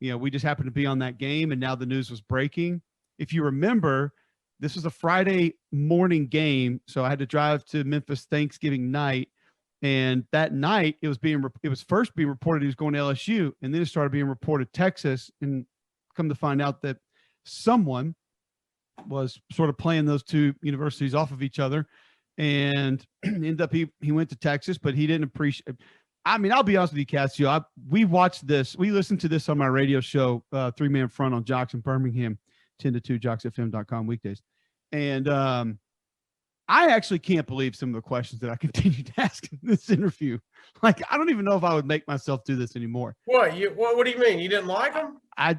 we just happened to be on that game, and now the news was breaking. If you remember, this was a Friday morning game, so I had to drive to Memphis Thanksgiving night. And that night, it was first being reported he was going to LSU, and then it started being reported Texas. And come to find out that someone was sort of playing those two universities off of each other, and ended up he went to Texas, but he didn't appreciate. I mean, I'll be honest with you, Cassio. We watched this. We listened to this on my radio show, 3-Man Front on Jocks in Birmingham, 10 to 2, jocksfm.com weekdays, and I actually can't believe some of the questions that I continued to ask in this interview. Like, I don't even know if I would make myself do this anymore. What do you mean? You didn't like them? I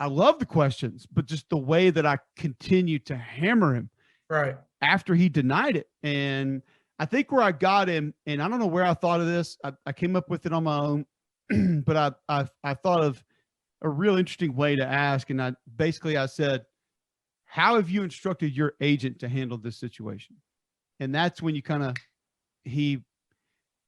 love the questions, but just the way that I continued to hammer him Right. after he denied it. And I think where I got him, and I don't know where I thought of this, I came up with it on my own, but I thought of a real interesting way to ask. And I said, how have you instructed your agent to handle this situation? And that's when you kind of, he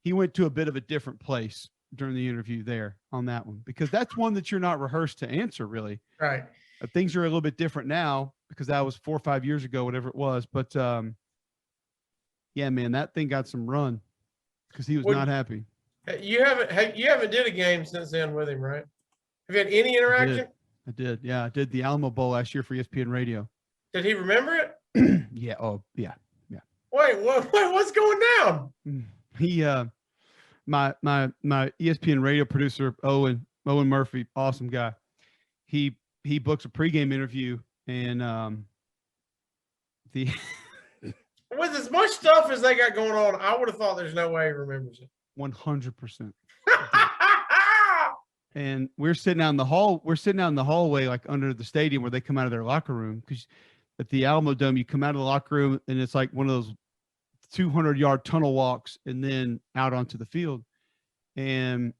went to a bit of a different place during the interview there on that one, because that's one that you're not rehearsed to answer really. Right. Things are a little bit different now because that was 4 or 5 years ago, whatever it was. But yeah, man, that thing got some run because he was not happy. You haven't did a game since then with him, right? Have you had any interaction? I did. Yeah, I did the Alamo Bowl last year for ESPN Radio. Did he remember it? Yeah. Oh, yeah. Wait, what's going down? He, my ESPN Radio producer, Owen Murphy, awesome guy. He books a pregame interview, and with as much stuff as they got going on, I would have thought there's no way he remembers it. 100%. And we're sitting out in the hallway, like under the stadium where they come out of their locker room. Because at the Alamo Dome, you come out of the locker room and it's like one of those 200-yard tunnel walks and then out onto the field. And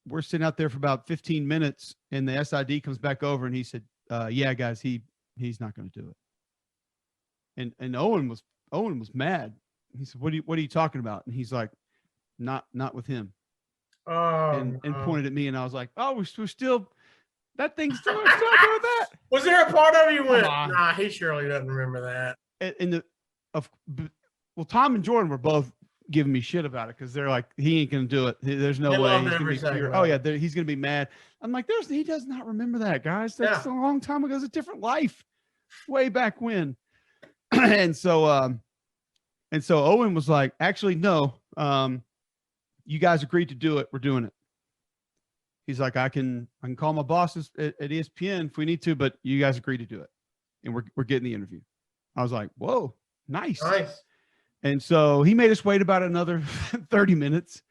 we're sitting out there for about 15 minutes, and the SID comes back over and he said, yeah, guys, he's not going to do it. And Owen was mad. He said, what are you talking about? And he's like, not with him. And pointed at me, and I was like, oh, we're still, that thing's still doing that. Was there a part of you went, nah, he surely doesn't remember that. Well, Tom and Jordan were both giving me shit about it because they're like, he ain't gonna do it. There's no way. He's gonna be furious. Oh yeah, he's gonna be mad. I'm like, he does not remember that, guys. That's a long time ago. It was a different life, way back when. and so Owen was like, actually, no. You guys agreed to do it. We're doing it. He's like, I can call my bosses at ESPN if we need to, but you guys agreed to do it, and we're getting the interview. I was like, whoa, nice. And so he made us wait about another 30 minutes,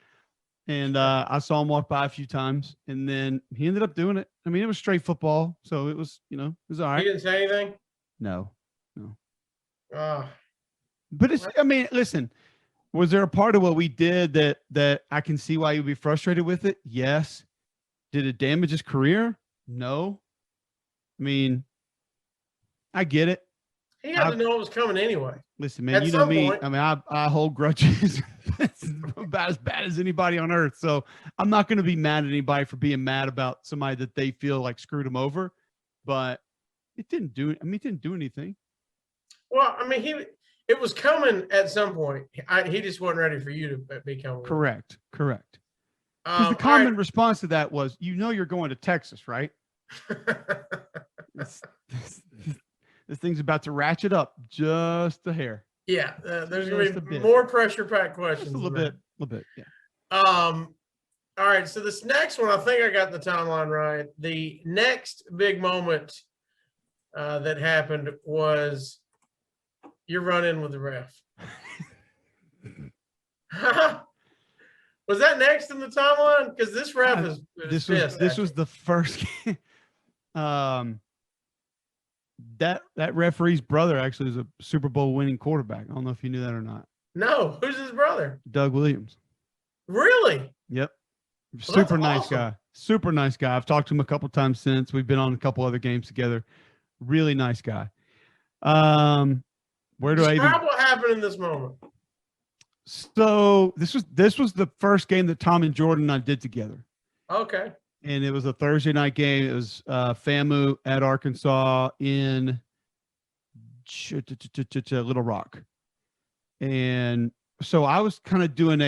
and I saw him walk by a few times, and then he ended up doing it. I mean, it was straight football, so it was, it was all right. He didn't say anything? No. But listen. Was there a part of what we did that I can see why you'd be frustrated with it? Yes. Did it damage his career? No. I mean, I get it. He had to know it was coming anyway. Listen, man, you know me. Point. I mean, I hold grudges about as bad as anybody on earth. So I'm not going to be mad at anybody for being mad about somebody that they feel like screwed them over. But it didn't do anything. Well, I mean, it was coming at some point. He just wasn't ready for you to be coming. Correct. Because the common response to that was, you're going to Texas, right? This thing's about to ratchet up just a hair. Yeah, there's going to be more pressure-packed questions. Just a little bit, yeah. All right, so this next one, I think I got the timeline right. The next big moment that happened was your run-in with the ref. Was that next in the timeline? Because this ref is this was the first game. That referee's brother actually is a Super Bowl winning quarterback. I don't know if you knew that or not. No, who's his brother? Doug Williams. Really? Yep. Super nice guy. Super nice guy. I've talked to him a couple times since. We've been on a couple other games together. Really nice guy. Describe what happened in this moment. So this was the first game that Tom and Jordan and I did together. Okay. And it was a Thursday night game. It was FAMU at Arkansas in Little Rock. And so I was kind of doing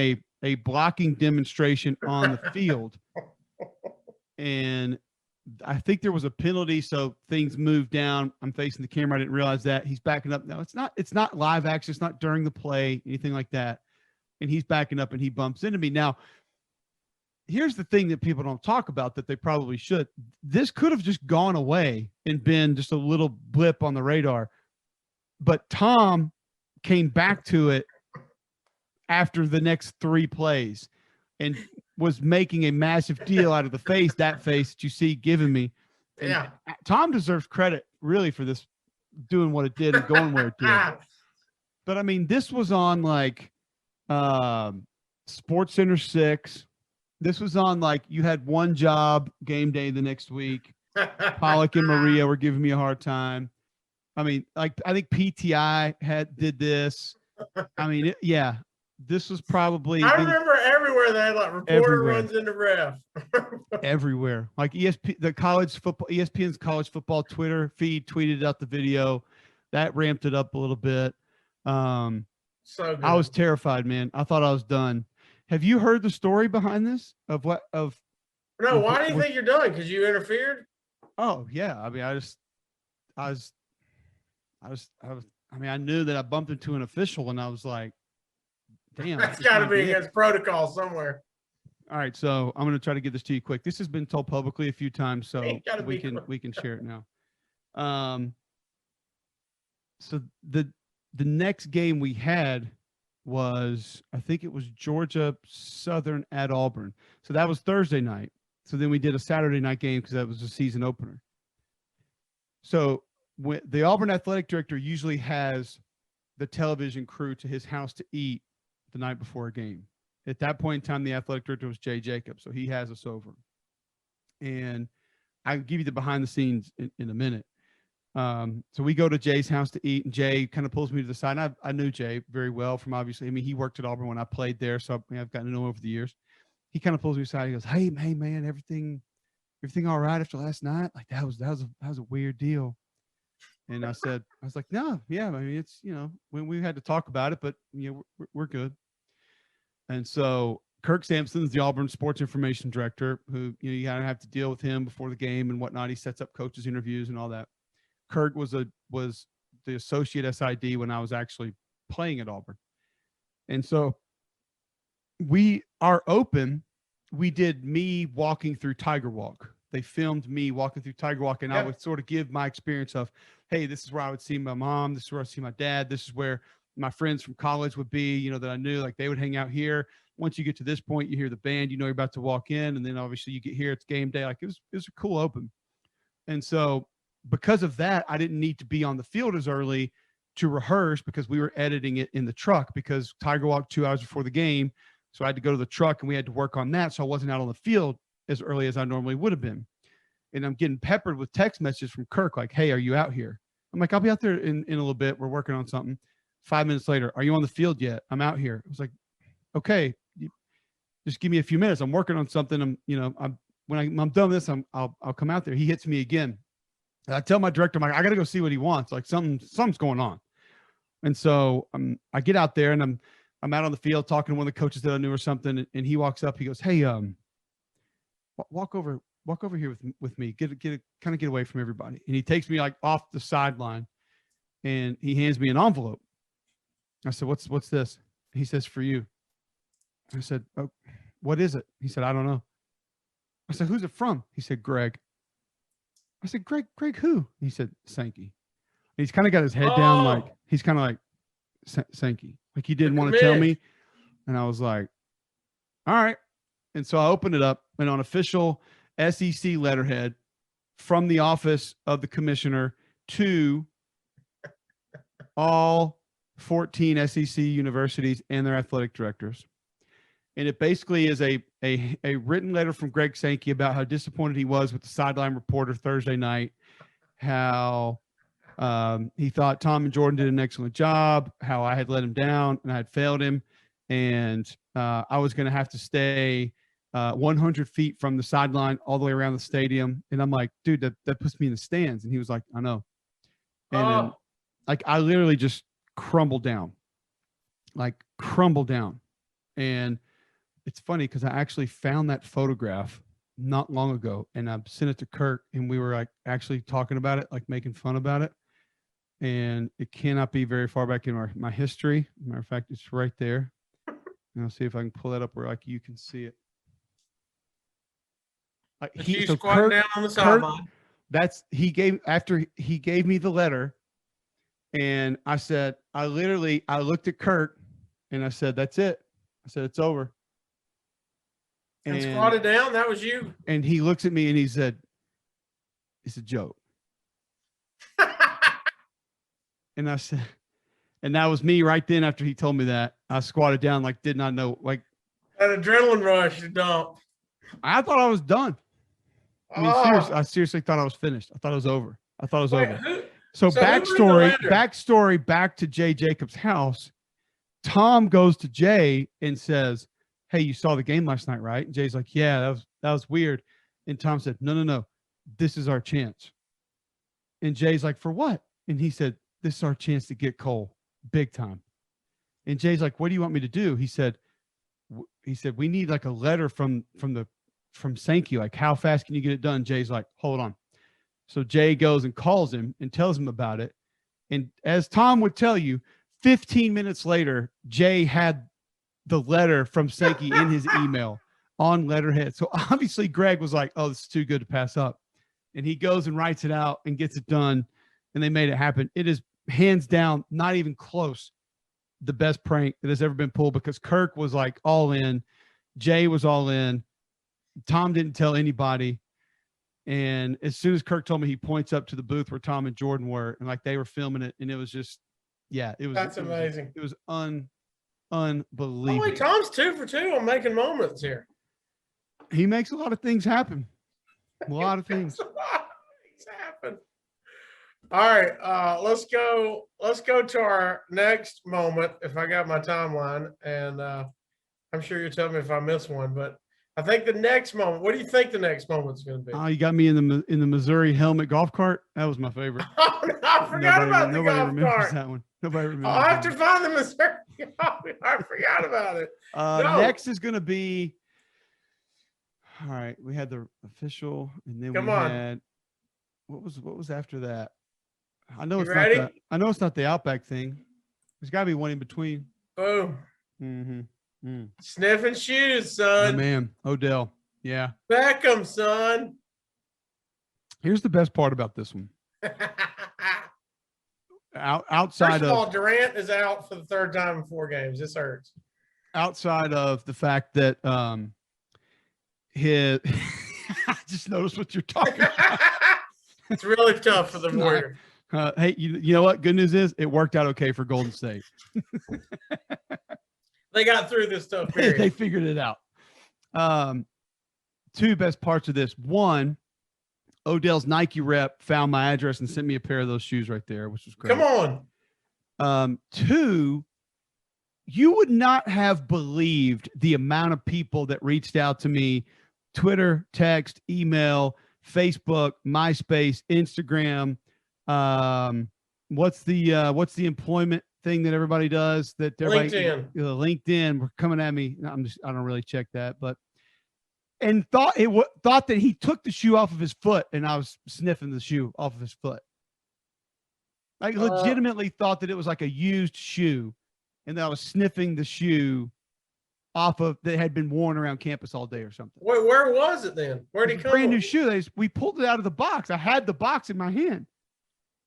a blocking demonstration on the field. And I think there was a penalty, so things moved down. I'm facing the camera. I didn't realize that. He's backing up. No, it's not live action. It's not during the play, anything like that. And he's backing up and he bumps into me. Now, here's the thing that people don't talk about that they probably should. This could have just gone away and been just a little blip on the radar. But Tom came back to it after the next 3 plays and was making a massive deal out of that face that you see giving me. And Yeah. Tom deserves credit really for this, doing what it did and going where it did. But I mean, this was on like Sports Center 6. This was on like you had one job game day the next week. Pollock and Maria were giving me a hard time. I mean, like I think PTI did this. I mean, yeah, this was probably. I remember everywhere they had like reporter Everywhere. runs into ref. Everywhere, like the college football, ESPN's college football Twitter feed tweeted out the video, that ramped it up a little bit. So good. I was terrified, man. I thought I was done. Have you heard the story behind this of what of? No, why do you think you're done? Because you interfered? Oh yeah, I mean, I mean, I knew that I bumped into an official, and I was like, damn, That's got to be against protocol somewhere. All right, so I'm going to try to get this to you quick. This has been told publicly a few times, so we can share it now. So the next game we had was, I think it was Georgia Southern at Auburn. So that was Thursday night. So then we did a Saturday night game because that was a season opener. So when the Auburn athletic director usually has the television crew to his house to eat the night before a game. At that point in time, the athletic director was Jay Jacobs, so he has us over. And I'll give you the behind the scenes in a minute. So we go to Jay's house to eat, and Jay kind of pulls me to the side. And I knew Jay very well from obviously, I mean, he worked at Auburn when I played there, so I've gotten to know him over the years. He kind of pulls me aside. He goes, "Hey, man, everything all right after last night? Like that was a weird deal." And I was like, "No, yeah, I mean, it's, you know, when we had to talk about it, but you know, we're good." And so Kirk Sampson's the Auburn sports information director, who, you know, you gotta have to deal with him before the game and whatnot. He sets up coaches' interviews and all that. Kirk was the associate SID when I was actually playing at Auburn. And so we did me walking through Tiger Walk. They filmed me walking through Tiger Walk, and I would sort of give my experience of, hey, this is where I would see my mom. This is where I see my dad. This is where my friends from college would be, you know, that I knew, like they would hang out here. Once you get to this point, you hear the band, you know, you're about to walk in. And then obviously you get here, it's game day. Like it was a cool open. And so because of that, I didn't need to be on the field as early to rehearse because we were editing it in the truck because Tiger Walk 2 hours before the game. So I had to go to the truck and we had to work on that. So I wasn't out on the field as early as I normally would have been. And I'm getting peppered with text messages from Kirk, like, "Hey, are you out here?" I'm like, "I'll be out there in a little bit. We're working on something." 5 minutes later, "Are you on the field yet?" "I'm out here." I was like, "Okay, just give me a few minutes. I'm working on something. When I'm done with this, I'll come out there." He hits me again. And I tell my director, I'm like, "I got to go see what he wants. Like something's going on." And so I get out there and I'm out on the field talking to one of the coaches that I knew or something. And he walks up, he goes, "Hey, walk over here with me, get away from everybody." And he takes me like off the sideline and he hands me an envelope. I said, what's this?" He says, "For you." I said, "Oh, what is it?" He said, "I don't know." I said, "Who's it from?" He said, "Greg." I said, Greg who?" He said, "Sankey." And he's kind of got his head down, like he's kind of like, "Sankey." Like he didn't want to tell me. And I was like, all right. And so I opened it up, and on official SEC letterhead from the office of the commissioner to all 14 SEC universities and their athletic directors. And it basically is a written letter from Greg Sankey about how disappointed he was with the sideline reporter Thursday night, how he thought Tom and Jordan did an excellent job, how I had let him down and I had failed him, and I was going to have to stay 100 feet from the sideline all the way around the stadium. And I'm like, "Dude, that puts me in the stands." And he was like, "I know." And then, like, I literally just crumbled down. And it's funny because I actually found that photograph not long ago, and I sent it to Kirk, and we were like actually talking about it, like making fun about it. And it cannot be very far back in my history. Matter of fact, it's right there. And I'll see if I can pull that up where like you can see it. Like he's squatting down on the sideline. After he gave me the letter, and I said, I looked at Kirk and I said, "That's it." I said, "It's over." And squatted down. That was you. And he looks at me and he said, "It's a joke." And I said, and that was me right then after he told me that. I squatted down, like, did not know, like, An adrenaline rush to dump. I thought I was done. I mean, Oh. seriously, I seriously thought I was finished. I thought it was over. Wait, over. so So who wrote the backstory back to Jay Jacobs' house. Tom goes to Jay and says, "Hey, you saw the game last night, right?" And Jay's like, "Yeah, that was weird." And Tom said, No. This is our chance." And Jay's like, "For what?" And he said, "This is our chance to get Cole big time." And Jay's like, "What do you want me to do?" He said, "We need like a letter from Sankey. Like, how fast can you get it done?" Jay's like, "Hold on." So Jay goes and calls him and tells him about it. And as Tom would tell you, 15 minutes later, Jay had the letter from Sankey in his email on letterhead. So obviously Greg was like, "Oh, this is too good to pass up." And he goes and writes it out and gets it done. And they made it happen. It is hands down, not even close, the best prank that has ever been pulled, because Kirk was like all in. Jay was all in. Tom didn't tell anybody. And as soon as Kirk told me, he points up to the booth where Tom and Jordan were, and like they were filming it. And it was just, yeah, it was. That's amazing. It was unbelievable. Oh, wait, Tom's 2 for 2 on making moments here. He makes a lot of things happen. A lot of things. A lot of things happen. All right, let's go to our next moment. If I got my timeline, and I'm sure you'll tell me if I miss one, but I think the next moment. What do you think the next moment's going to be? Oh, you got me in the Missouri helmet golf cart. That was my favorite. Oh, no, I forgot about the nobody golf remembers cart. that one. Nobody remembers. I'll have that to find the Missouri. I forgot about it. one. No. Next is going to be. All right, we had the official, and then Come we on. had what was after that? I know You it's ready? not. I know it's not the Outback thing. There's got to be one in between. Boom. Mm-hmm. Sniffing shoes, Oh, son. man, Odell. Yeah. Beckham, son. Here's the best part about this one. Outside First of all, of Durant is out for the 3rd time in 4 games. This hurts. outside of the fact that his I just noticed what you're talking about. It's really tough for the Warriors. Hey, you know what? Good news is it worked out okay for Golden State. They got through this tough They period. figured it out. Two best parts of this. One, Odell's Nike rep found my address and sent me a pair of those shoes right there, which was great. Come on. Two, you would not have believed the amount of people that reached out to me, Twitter, text, email, Facebook, MySpace, Instagram. What's the employment thing that everybody does that everybody, LinkedIn were coming at me. I don't really check that, but, and thought that he took the shoe off of his foot and I was sniffing the shoe off of his foot. Like legitimately thought that it was like a used shoe and that I was sniffing the shoe off of that had been worn around campus all day or something. Wait, where was it then? Where'd he come? Brand new shoe. We pulled it out of the box. I had the box in my hand.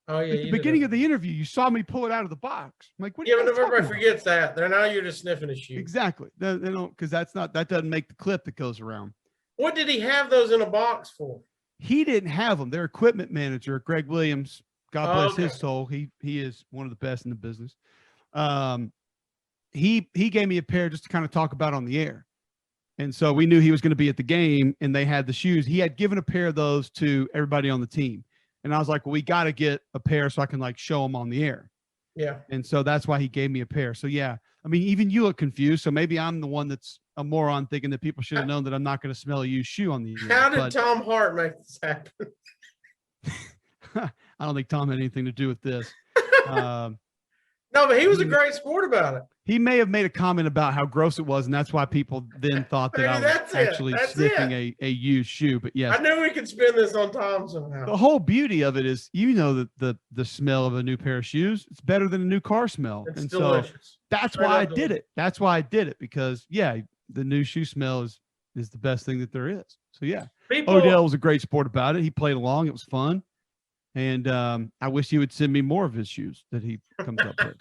Oh yeah. At the beginning of the interview, you saw me pull it out of the box. I'm like, what? Yeah, but everybody forgets that. Now you're just sniffing a shoe. Exactly. They don't, because that doesn't make the clip that goes around. What did he have those in a box for? He didn't have them. Their equipment manager, Greg Williams, God bless his soul. He is one of the best in the business. He gave me a pair just to kind of talk about on the air. And so we knew he was going to be at the game and they had the shoes. He had given a pair of those to everybody on the team. And I was like, well, we got to get a pair so I can like show them on the air. Yeah. And so that's why he gave me a pair. So yeah, I mean, even you look confused. So maybe I'm the one that's a moron thinking that people should have known that I'm not going to smell a used shoe on the air. How did Tom Hart make this happen? I don't think Tom had anything to do with this. No, but he was a great sport about it. He may have made a comment about how gross it was, and that's why people then thought that I was actually sniffing a used shoe. But yes, I knew we could spin this on Tom somehow. The whole beauty of it is, you know, that the smell of a new pair of shoes, it's better than a new car smell. It's delicious. So that's why I did it. That's why I did it, because yeah, the new shoe smell is the best thing that there is. So yeah, Odell was a great sport about it. He played along. It was fun. And I wish he would send me more of his shoes that he comes up with.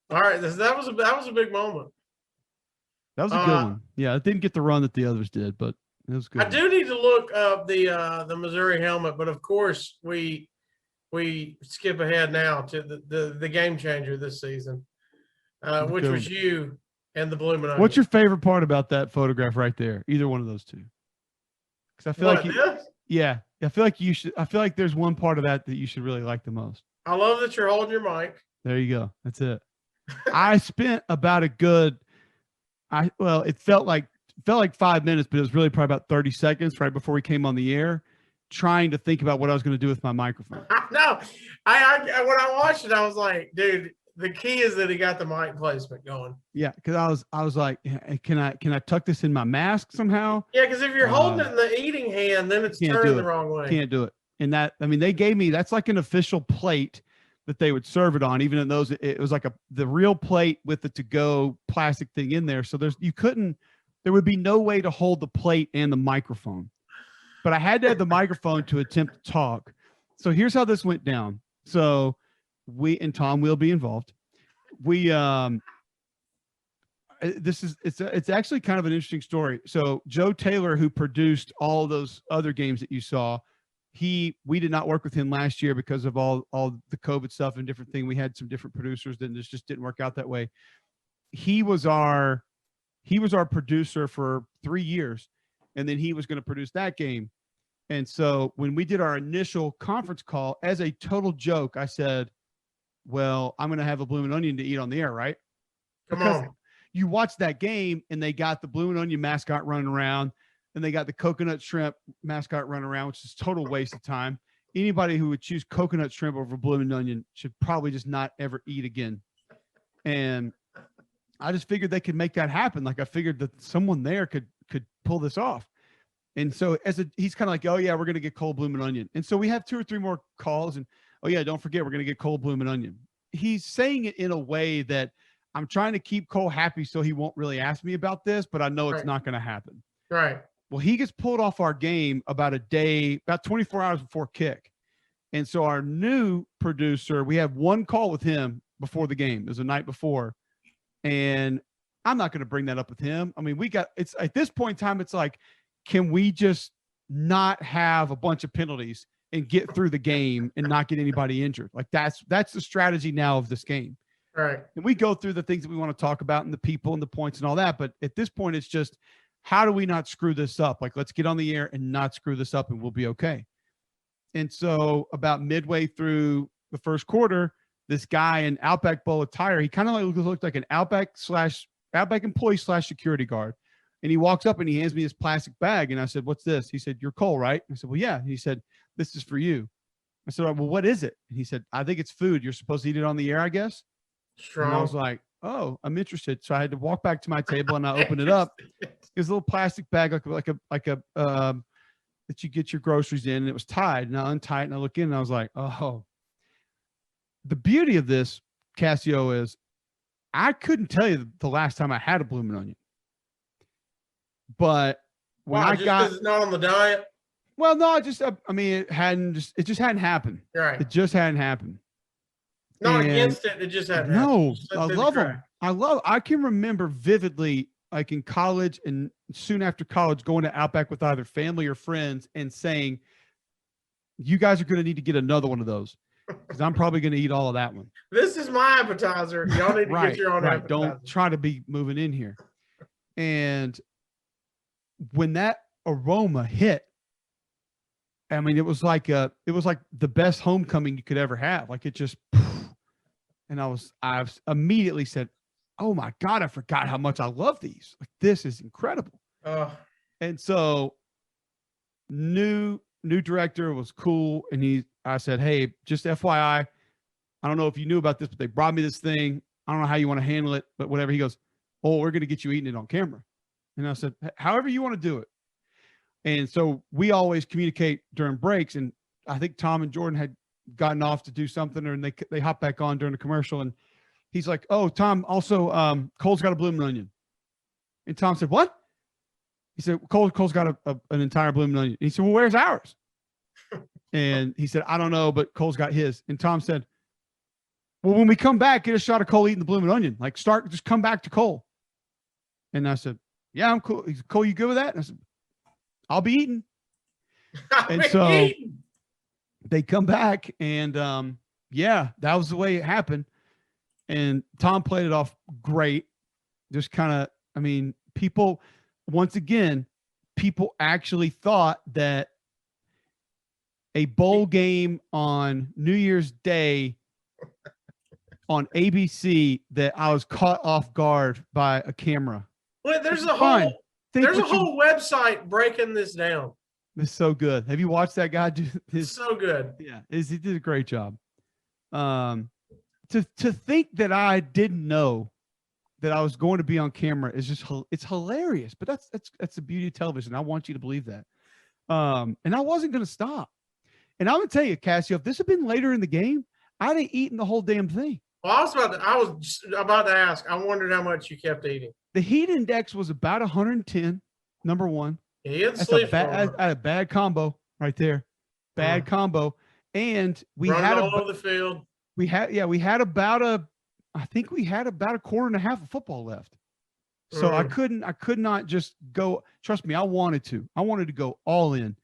All right, that was a big moment. That was a good one. Yeah, it didn't get the run that the others did, but it was good. I do need to look up the Missouri helmet, but of course we skip ahead now to the game changer this season, which was you and the Bloomin' Onion. What's your favorite part about that photograph right there? Either one of those two. Because I feel like I feel like you should. I feel like there's one part of that you should really like the most. I love that you're holding your mic. There you go. That's it. I spent about a good. It felt like 5 minutes, but it was really probably about 30 seconds right before we came on the air, trying to think about what I was going to do with my microphone. No, I when I watched it, I was like, dude, the key is that he got the mic placement going. Yeah, because I was like, can I tuck this in my mask somehow? Yeah, because if you're holding it in the eating hand, then it's turned the wrong way. Can't do it. And they gave me, that's like an official plate that they would serve it on, even in those, it was like the real plate with the to-go plastic thing in there. So there would be no way to hold the plate and the microphone. But I had to have the microphone to attempt to talk. So here's how this went down. So and Tom will be involved. It's actually kind of an interesting story. So Joe Taylor, who produced all those other games that you saw, we did not work with him last year because of all the COVID stuff and different thing. We had some different producers that just didn't work out that way. He was our producer for 3 years, and then he was going to produce that game. And so when we did our initial conference call, as a total joke, I said, well, I'm going to have a Bloomin' Onion to eat on the air, right? Because you watch that game and they got the Bloomin' Onion mascot running around, and they got the coconut shrimp mascot running around, which is total waste of time. Anybody who would choose coconut shrimp over Bloomin' Onion should probably just not ever eat again. And I just figured they could make that happen. Like I figured that someone there could pull this off. And so he's kind of like, oh yeah, we're going to get cold Bloomin' Onion. And so we have 2 or 3 more calls, and oh yeah, don't forget, we're going to get cold Bloomin' Onion. He's saying it in a way that I'm trying to keep Cole happy so he won't really ask me about this, but I know it's not going to happen. Right. Well, he gets pulled off our game about 24 hours before kick. And so our new producer, we have 1 call with him before the game. It was the night before. And I'm not going to bring that up with him. I mean, it's at this point in time, it's like, can we just not have a bunch of penalties and get through the game and not get anybody injured? Like that's the strategy now of this game. Right. And we go through the things that we want to talk about and the people and the points and all that. But at this point, it's just, how do we not screw this up? Like, let's get on the air and not screw this up and we'll be okay. And so about midway through the first quarter, this guy in Outback Bowl attire, he kind of looked like an Outback employee / security guard. And he walks up and he hands me his plastic bag. And I said, what's this? He said, you're Cole, right? I said, well, yeah. And he said, this is for you. I said, well, what is it? And he said, I think it's food. You're supposed to eat it on the air, I guess. Strong. And I was like, oh, I'm interested. So I had to walk back to my table and I opened it up. It was a little plastic bag, like a that you get your groceries in. And it was tied. And I untied it and I look in and I was like, oh. The beauty of this, Cassio, is I couldn't tell you the last time I had a Bloomin' Onion. But when it's not on the diet. Well, no, it just hadn't happened. Right. It just hadn't happened. Not against it. It just hadn't happened. No, I love them. I can remember vividly, like in college and soon after college, going to Outback with either family or friends and saying, you guys are going to need to get another one of those because I'm probably going to eat all of that one. This is my appetizer. Y'all need to get your own appetizer. Don't try to be moving in here. And when that aroma hit, I mean, it was like the best homecoming you could ever have. Like it just, and I immediately said, oh my God, I forgot how much I love these. Like this is incredible. And so new director was cool. And I said, hey, just FYI, I don't know if you knew about this, but they brought me this thing. I don't know how you want to handle it, but whatever. He goes, oh, we're going to get you eating it on camera. And I said, however you want to do it. And so we always communicate during breaks. And I think Tom and Jordan had gotten off to do something, and they hopped back on during the commercial. And he's like, oh, Tom, also, Cole's got a Bloomin' Onion. And Tom said, what? He said, Cole's got an entire Bloomin' Onion. And he said, well, where's ours? And he said, I don't know, but Cole's got his. And Tom said, well, when we come back, get a shot of Cole eating the blooming onion. Like just come back to Cole. And I said, yeah, I'm cool. He said, Cole, you good with that? And I said, I'll be eating. And so they come back and yeah, that was the way it happened. And Tom played it off great. Just kind of, I mean, people, once again, people actually thought that a bowl game on New Year's Day on ABC that I was caught off guard by a camera. Well, there's a Fine. whole website breaking this down. It's so good. Have you watched that guy do It's so good. Yeah, he did a great job. To think that I didn't know that I was going to be on camera is just it's hilarious. But that's the beauty of television. I want you to believe that. And I wasn't going to stop. And I'm going to tell you, Cassio, if this had been later in the game, I'd have eaten the whole damn thing. Well, I was just about to ask. I wondered how much you kept eating. The heat index was about 110. Number one. Yeah, That's a bad combo right there. Bad combo. And we had all over the field. We had about a quarter and a half of football left. So I could not just go. Trust me, I wanted to go all in.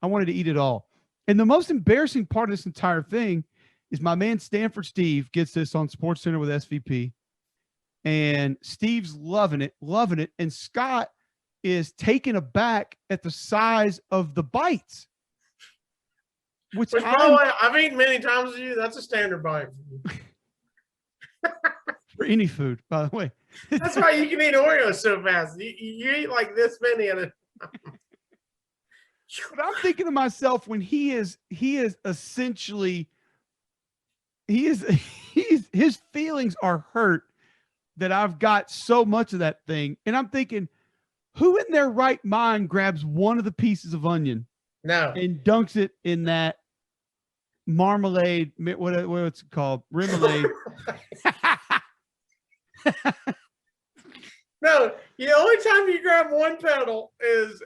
I wanted to eat it all. And the most embarrassing part of this entire thing is my man Stanford Steve gets this on Sports Center with SVP, and Steve's loving it. And Scott is taken aback at the size of the bites. Which by the way, I've eaten many times with you. That's a standard bite for any food, by the way. That's why you can eat Oreos so fast. You eat like this many of it. But I'm thinking to myself, when his feelings are hurt that I've got so much of that thing. And I'm thinking, who in their right mind grabs one of the pieces of onion and dunks it in that marmalade, what's it called? Remoulade. No, the only time you grab one pedal is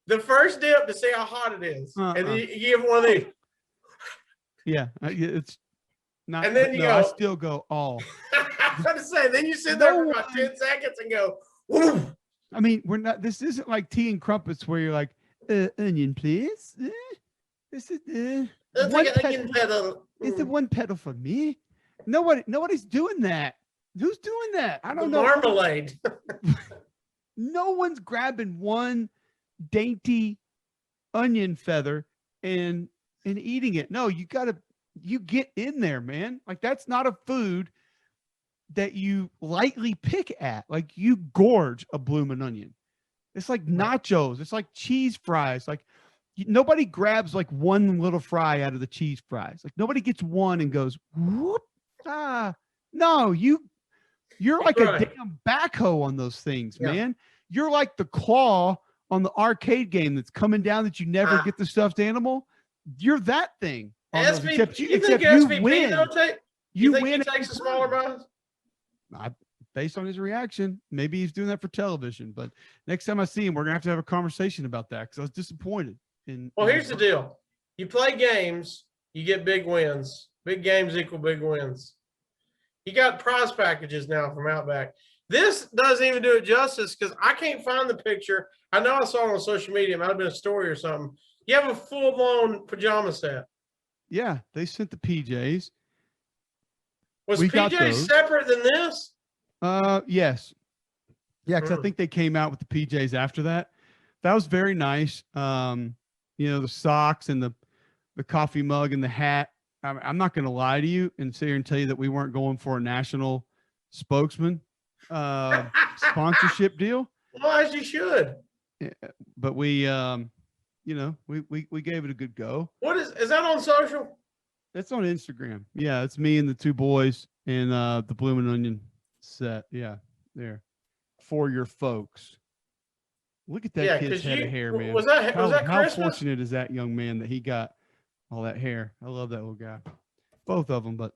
the first dip to see how hot it is. And then you give one of these. Yeah, it's not. And then I still go all. I was going to say, then you sit there for about 10 seconds and go, woo. I mean, this isn't like tea and crumpets where you're like, onion, please. This is one pedal. Is it one pedal for me? Nobody's doing that. Who's doing that? I don't know. Marmalade. No one's grabbing one dainty onion feather and eating it. No, you get in there, man. Like, that's not a food that you lightly pick at. Like, you gorge a bloomin' onion. It's like nachos. It's like cheese fries. Like, nobody grabs like one little fry out of the cheese fries. Like, nobody gets one and goes, whoop. No, you're like a damn backhoe on those things, man. You're like the claw on the arcade game that's coming down that you never get the stuffed animal. You're that thing. Except you win. You win. He takes a smaller bites? Based on his reaction, maybe he's doing that for television. But next time I see him, we're gonna have a conversation about that because I was disappointed. Here's the deal: you play games, you get big wins. Big games equal big wins. You got prize packages now from Outback. This doesn't even do it justice because I can't find the picture. I know I saw it on social media. It might have been a story or something. You have a full-blown pajama set. Yeah, they sent the PJs. Was PJ separate than this? Yes. Yeah, because I think they came out with the PJs after that. That was very nice. The socks and the coffee mug and the hat. I'm not going to lie to you and sit here and tell you that we weren't going for a national spokesman sponsorship deal. Well, as you should. Yeah, but we gave it a good go. What is that on social? It's on Instagram. Yeah, it's me and the two boys and the Bloomin' Onion set. Yeah, there for your folks. Look at that kid's head of hair, man. Was that how fortunate is that young man that he got all that hair? I love that little guy. Both of them, but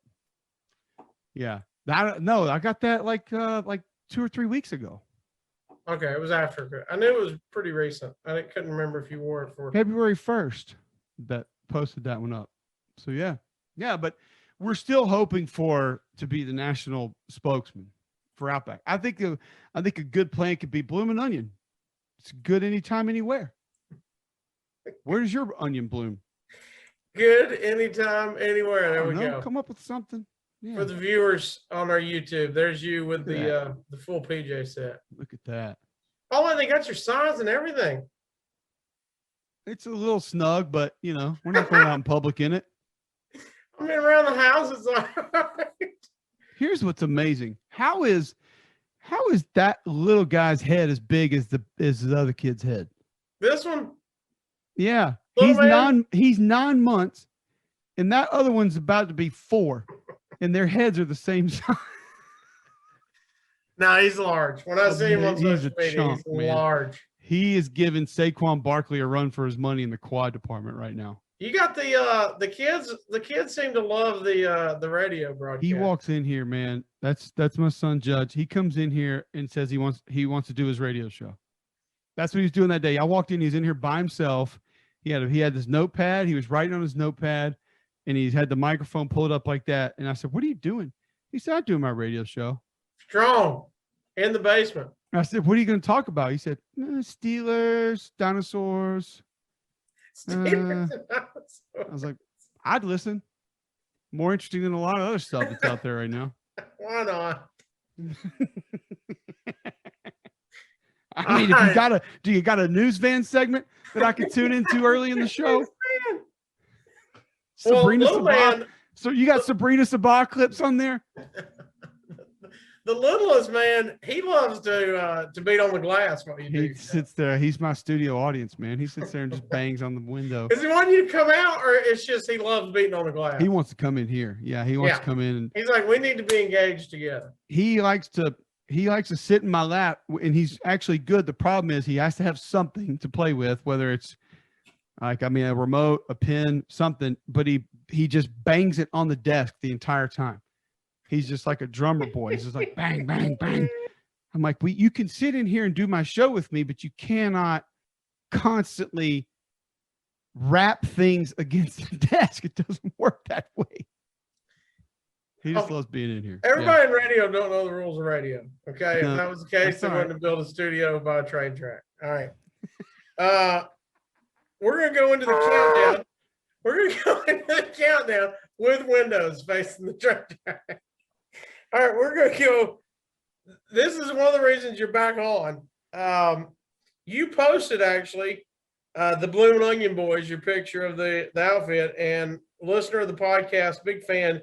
yeah. I got that like 2 or 3 weeks ago. Okay, it was after. I knew it was pretty recent. I couldn't remember if you wore it for February 1st. that posted that one up. So yeah, but we're still hoping to be the national spokesman for Outback. I think a good plan could be blooming onion. It's good anytime, anywhere. Where does your onion bloom? Good anytime, anywhere. There we go. Come up with something. Yeah. For the viewers on our YouTube, there's you with the full PJ set. Look at that. Oh, and they got your signs and everything. It's a little snug, but we're not going out in public in it. I mean, around the house, it's all right. Here's what's amazing. How is that little guy's head as big as the other kid's head? This one? Yeah. Little He's 9 months, and that other one's about to be 4, and their heads are the same size. No, he's large. When I see him on social media, he's large. He is giving Saquon Barkley a run for his money in the quad department right now. You got the kids. The kids seem to love the radio broadcast. He walks in here, man. That's my son Judge. He comes in here and says he wants to do his radio show. That's what he's doing that day. I walked in. He's in here by himself. He had this notepad. He was writing on his notepad, and he had the microphone pulled up like that. And I said, "What are you doing?" He said, "I'm doing my radio show." Strong in the basement. I said, "What are you going to talk about?" He said, "Steelers, dinosaurs." I was like, I'd listen. More interesting than a lot of other stuff that's out there right now. Why not? I mean, if you got a news van segment that I could tune into early in the show? Sabrina Sabah. So you got Sabrina Sabah clips on there? The littlest man, he loves to beat on the glass while you do. He sits there. He's my studio audience, man. He sits there and just bangs on the window. Does he want you to come out, or it's just he loves beating on the glass? He wants to come in here. Yeah, he wants to come in. And he's like, we need to be engaged together. He likes to sit in my lap, and he's actually good. The problem is he has to have something to play with, whether it's a remote, a pen, something, but he just bangs it on the desk the entire time. He's just like a drummer boy. He's just like bang, bang, bang. I'm like, you can sit in here and do my show with me, but you cannot constantly wrap things against the desk. It doesn't work that way. He just loves being in here. Everybody in radio don't know the rules of radio. Okay. If that was the case, they wouldn't have built a studio by a train track. All right. We're going to go into the countdown. We're going to go into the countdown with windows facing the train track. All right, we're going to go. This is one of the reasons you're back on. You posted, actually, the Bloomin' Onion Boys, your picture of the outfit, and listener of the podcast, big fan,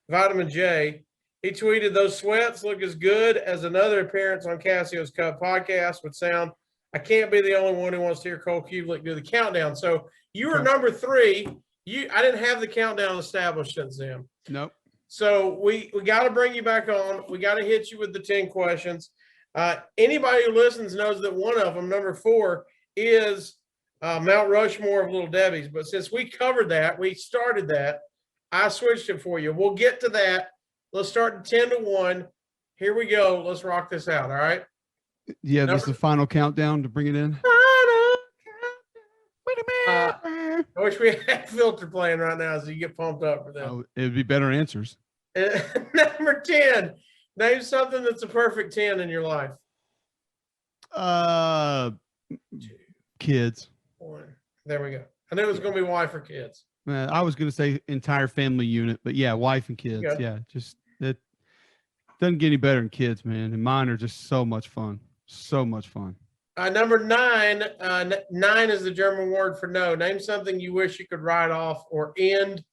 Vitamin J, he tweeted, "Those sweats look as good as another appearance on Cassio's Cup podcast would sound. I can't be the only one who wants to hear Cole Kubelik do the countdown." So you were number 3. I didn't have the countdown established since then. Nope. So we got to bring you back on. We got to hit you with the 10 questions. Anybody who listens knows that one of them, number 4, is Mount Rushmore of Little Debbie's. But since we covered that, we started that, I switched it for you. We'll get to that. Let's start 10 to 1. Here we go. Let's rock this out. All right. Yeah, this is the final countdown to bring it in. Wait a minute. I wish we had filter playing right now so you get pumped up for that. Oh, it would be better answers. Number 10. Name something that's a perfect 10 in your life. Kids. 1. There we go. I knew it was going to be wife or kids. I was going to say entire family unit, but yeah, wife and kids. Okay. Yeah, just it doesn't get any better than kids, man. And mine are just so much fun. So much fun. Number 9. 9 is the German word for no. Name something you wish you could write off or end.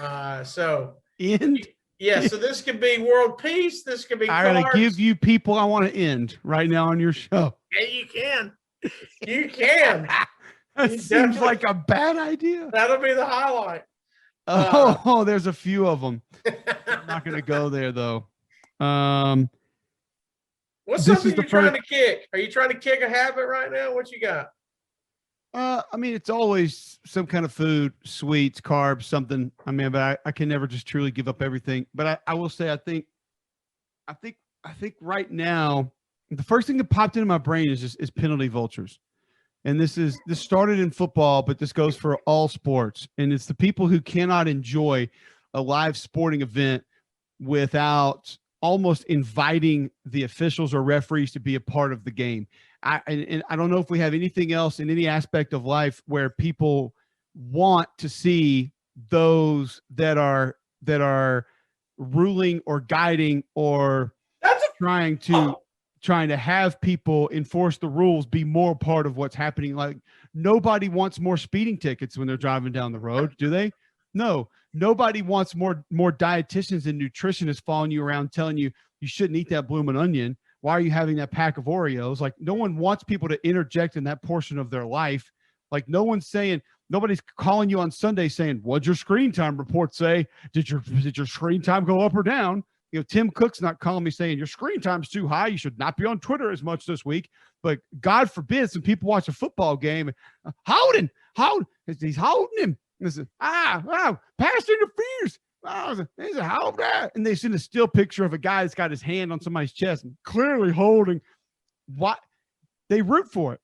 End? Yeah, so this could be world peace. This could be I gotta give you people I want to end right now on your show. Yeah, you can. You can. That seems like a bad idea. That'll be the highlight. There's a few of them. I'm not gonna go there though. What's something you're trying to kick? Are you trying to kick a habit right now? What you got? I mean, it's always some kind of food, sweets, carbs, something. I mean, but I can never just truly give up everything. But I will say, I think right now, the first thing that popped into my brain is penalty vultures. and this started in football, but this goes for all sports. And it's the people who cannot enjoy a live sporting event without almost inviting the officials or referees to be a part of the game. And I don't know if we have anything else in any aspect of life where people want to see those that are ruling or guiding or trying to have people enforce the rules be more part of what's happening. Like, nobody wants more speeding tickets when they're driving down the road, do they? No. Nobody wants more dietitians and nutritionists following you around telling you you shouldn't eat that blooming onion. Why are you having that pack of Oreos? Like, no one wants people to interject in that portion of their life. Like, nobody's calling you on Sunday saying, what'd your screen time report say? Did your screen time go up or down? You know, Tim Cook's not calling me saying your screen time's too high. You should not be on Twitter as much this week. But God forbid some people watch a football game. Holding, he's holding him. And they say, pass interference. They say, how that? And they send a still picture of a guy that's got his hand on somebody's chest and clearly holding. What? They root for it.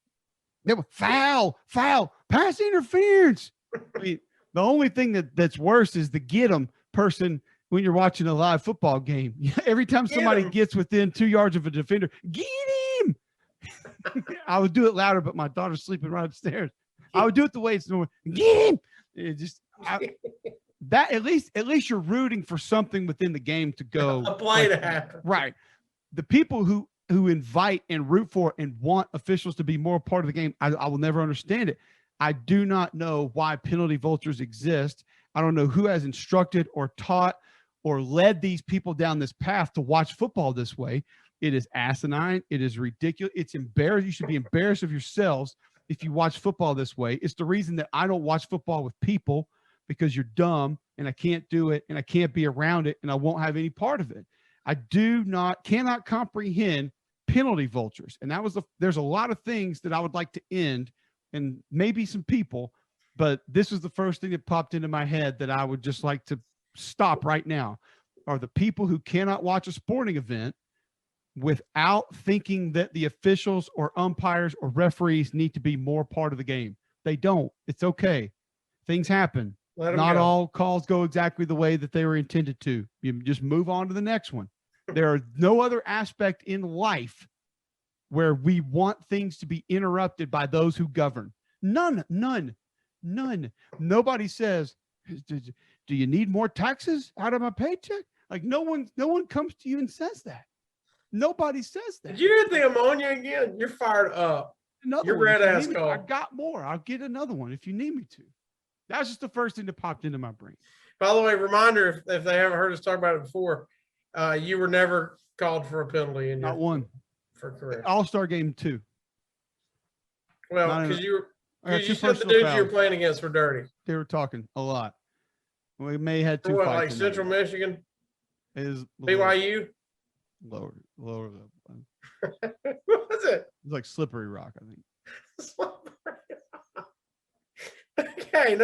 They were foul, pass interference. I mean, the only thing that's worse is the get 'em person when you're watching a live football game. Every time somebody gets within 2 yards of a defender, get him. I would do it louder, but my daughter's sleeping right upstairs. I would do it the way it's normal. Get him. That at least you're rooting for something within the game to go. A play to happen. Right. The people who invite and root for and want officials to be more part of the game, I will never understand it. I do not know why penalty vultures exist. I don't know who has instructed or taught or led these people down this path to watch football this way. It is asinine. It is ridiculous. It's embarrassing. You should be embarrassed of yourselves if you watch football this way. It's the reason that I don't watch football with people, because you're dumb and I can't do it and I can't be around it and I won't have any part of it. I cannot comprehend penalty vultures. And there's a lot of things that I would like to end, and maybe some people, but this was the first thing that popped into my head that I would just like to stop right now, are the people who cannot watch a sporting event without thinking that the officials or umpires or referees need to be more part of the game. They don't. It's okay. Things happen. Not all calls go exactly the way that they were intended to. You just move on to the next one. There are no other aspect in life where we want things to be interrupted by those who govern. None. Nobody says, do you need more taxes out of my paycheck? Like, no one comes to you and says that. Nobody says that. Did you hit the ammonia again? You're fired up. You're red ass cold. I got more. I'll get another one if you need me to. That's just the first thing that popped into my brain. By the way, reminder, if they haven't heard us talk about it before, you were never called for a penalty in Not one. For career. All-Star game 2. Well, because you said the dudes you were playing against were dirty. They were talking a lot. We may have had 2 what, fights. Like Central Michigan? Is BYU? Lower. What was it? It's like Slippery Rock, I think. Okay,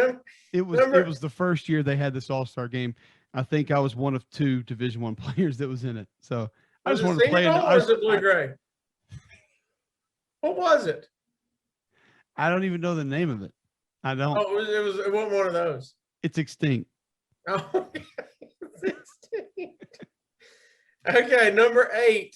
it was the first year they had this All-Star game. I think I was one of 2 Division I players that was in it. So I just wanted to play. Or was it blue gray? What was it? I don't even know the name of it. I don't. Oh, it wasn't one of those. It's extinct. Oh, it's extinct. Okay, number 8.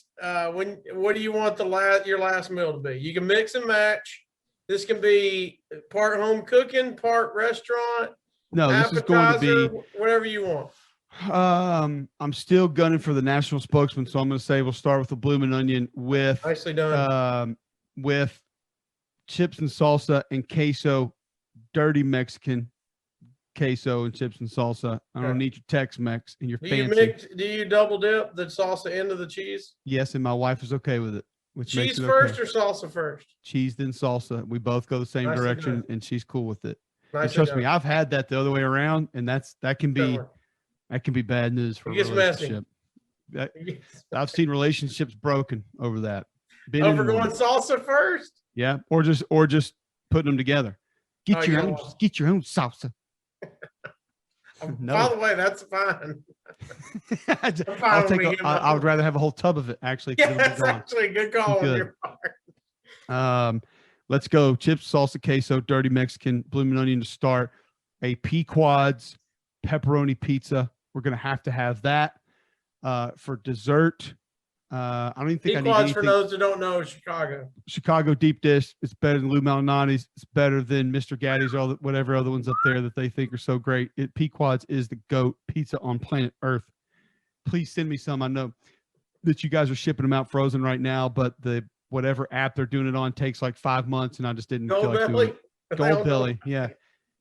What do you want your last meal to be? You can mix and match. This can be part home cooking, part restaurant. No, this is going to be whatever you want. I'm still gunning for the national spokesman, so I'm going to say we'll start with the bloomin' onion with nicely done. With chips and salsa and queso, dirty Mexican queso and chips and salsa. I don't need your Tex-Mex and your fancy. Do you double dip the salsa into the cheese? Yes, and my wife is okay with it. Which cheese first or salsa first? Cheese then salsa. We both go the same direction, and she's cool with it. And trust done. me, I've had that the other way around, and that can be bad news for a relationship. I've seen relationships broken over that. Over going salsa first? Yeah, or just putting them together. Get your own salsa. No. By the way, that's fine. I would rather have a whole tub of it, actually. Yeah, that's actually a good call on your part. Let's go. Chips, salsa, queso, dirty Mexican, blooming onion to start. A Pequod's pepperoni pizza. We're going to have that. For dessert, I don't even think I need Pequod's, anything. for those that don't know, Chicago deep dish. It's better than Lou Malnati's. It's better than Mr. Gaddy's or whatever other ones up there that they think are so great. Pequod's is the GOAT pizza on planet Earth. Please send me some. I know that you guys are shipping them out frozen right now, but the whatever app they're doing it on takes like 5 months, and I just didn't feel like doing it. Goldbelly, yeah.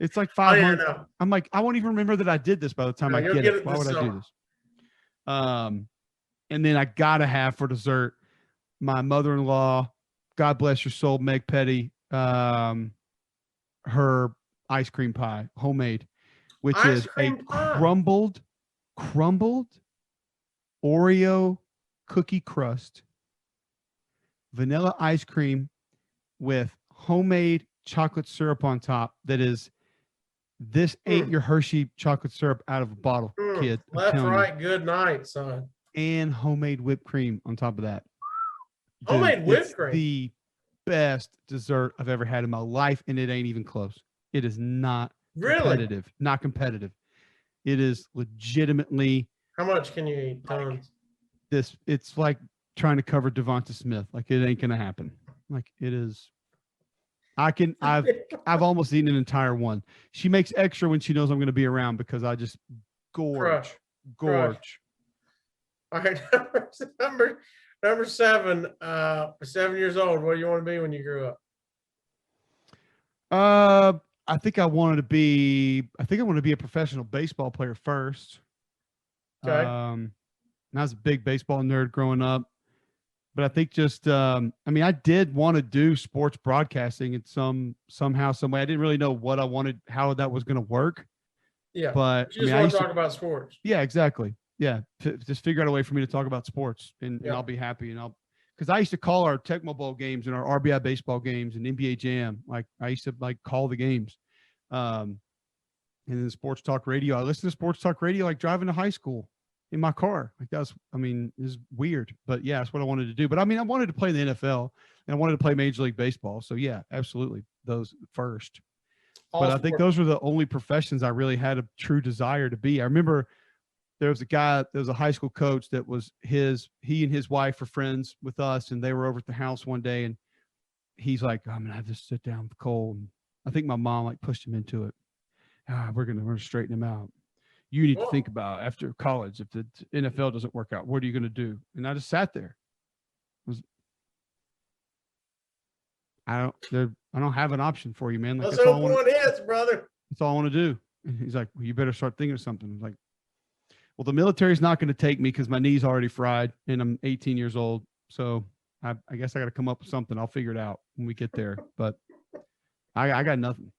It's like 5 months. No. I'm like, I won't even remember that I did this by the time I get it. Why would I do this? And then I gotta have for dessert my mother-in-law, God bless your soul, Meg Petty, her ice cream pie, homemade, which is a crumbled Oreo cookie crust, vanilla ice cream with homemade chocolate syrup on top. This ain't your Hershey chocolate syrup out of a bottle, kid. Left, right, good night, son. And homemade whipped cream on top of that. Dude, homemade whipped cream. The best dessert I've ever had in my life, and it ain't even close. It is not competitive. Not competitive. It is legitimately. How much can you eat? Tons. It's like trying to cover Devonta Smith. Like, it ain't gonna happen. Like, it is. I've almost eaten an entire one. She makes extra when she knows I'm going to be around because I just gorge. Crush. All right, number 7. 7 years old. What do you want to be when you grew up? I think I want to be a professional baseball player first. Okay. And I was a big baseball nerd growing up. But I think just, I did want to do sports broadcasting in somehow, some way. I didn't really know what I wanted, how that was going to work. Yeah. But you just want to talk about sports. Yeah, exactly. Yeah. Just figure out a way for me to talk about sports and I'll be happy. Because I used to call our Tecmo Bowl games and our RBI baseball games and NBA Jam. Like, I used to call the games. And then sports talk radio. I listened to sports talk radio like driving to high school in my car. Like, it's weird, but yeah, that's what I wanted to do. But I wanted to play in the NFL and I wanted to play Major League Baseball. So yeah, absolutely. Those first. But I think those were the only professions I really had a true desire to be. I remember there was a high school coach that was he and his wife were friends with us, and they were over at the house one day, and he's like, I'm going to have to sit down with Cole. And I think my mom pushed him into it. We're going to straighten him out. You need to think about after college, if the NFL doesn't work out, what are you going to do? And I just sat there. I don't have an option for you, man. Like, that's all one is, brother. That's all I want to do. And he's like, well, you better start thinking of something. I'm like, well, the military's not going to take me because my knee's already fried and I'm 18 years old. So I guess I got to come up with something. I'll figure it out when we get there. But I got nothing.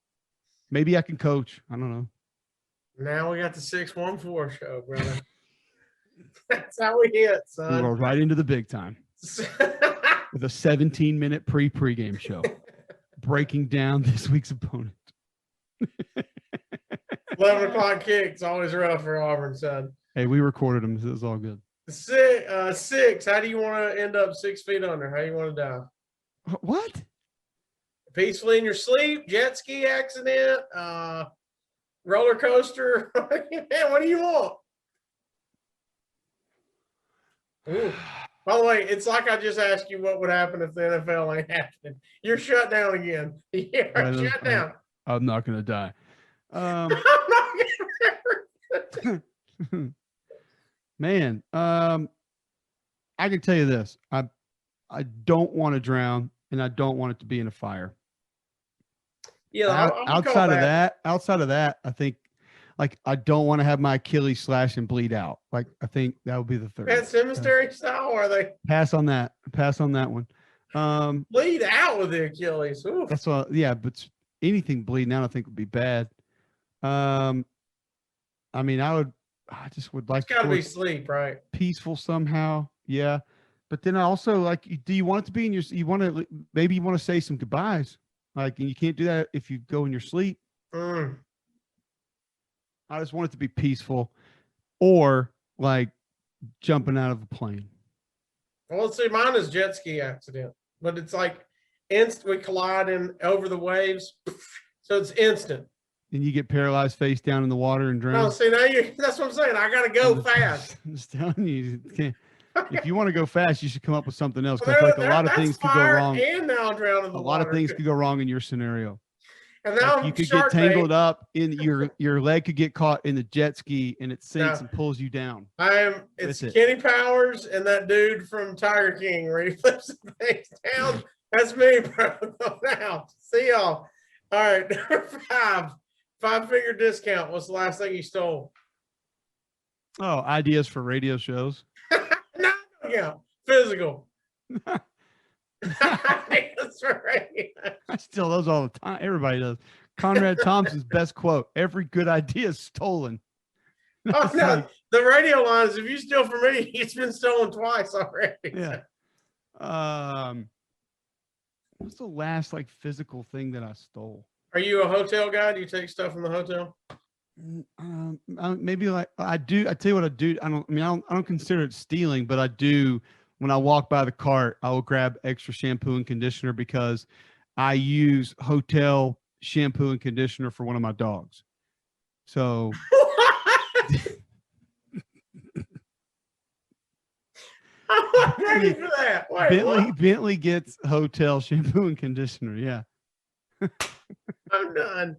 Maybe I can coach. I don't know. Now we got the 614 show, brother. That's how we hit, son. We go right into the big time with a 17-minute pregame show, breaking down this week's opponent. 11 o'clock kicks, always rough for Auburn, son. Hey, we recorded them. So it was all good. 6. How do you want to end up 6 feet under? How do you want to die? What? Peacefully in your sleep, jet ski accident, roller coaster. Man, what do you want? Ooh. By the way, it's like I just asked you what would happen if the NFL ain't happening. You're shut down again. You're shut down. I'm not going to die. Man, I can tell you this. I don't want to drown, and I don't want it to be in a fire. Yeah. Outside of that, I think, like, I don't want to have my Achilles slash and bleed out. Like, I think that would be the third. Pet Cemetery style, or are they? Pass on that one. Bleed out with the Achilles. Oof. That's all. Yeah, but anything bleeding out, I think, would be bad. I just would like. It's got to be sleep, right? Peaceful somehow, yeah. But then I also like. Do you want it to be in your? You want to maybe you want to say some goodbyes, like, and you can't do that if you go in your sleep. I just want it to be peaceful, or like jumping out of a plane. Well, see, mine is jet ski accident, but it's like we collide in over the waves. So it's instant. And you get paralyzed face down in the water and drown. No, see now that's what I'm saying. I gotta go fast. I'm just telling you, if you want to go fast, you should come up with something else. 'Cause Well, I feel like a lot of that's things could go fire, wrong. and now I'm drowning in the A lot water. of things could go wrong in your scenario. And now Like you could get tangled up in your leg could get caught in the jet ski and it sinks and pulls you down. It's Kenny Powers and that dude from Tiger King where he flips the things down. That's me, bro. Now, see y'all. All right, number 5, 5-figure discount. What's the last thing you stole? Oh, ideas for radio shows. No, yeah, physical. That's right. I steal those all the time. Everybody does. Conrad Thompson's best quote: "Every good idea is stolen." Oh no, the radio line is, "If you steal from me, it's been stolen twice already." Yeah. What's the last like physical thing that I stole? Are you a hotel guy? Do you take stuff from the hotel? Maybe like I do. I tell you what I do. I don't consider it stealing, but I do. When I walk by the cart, I will grab extra shampoo and conditioner because I use hotel shampoo and conditioner for one of my dogs. So I'm not ready for that. Wait, Bentley gets hotel shampoo and conditioner. Yeah. I'm done.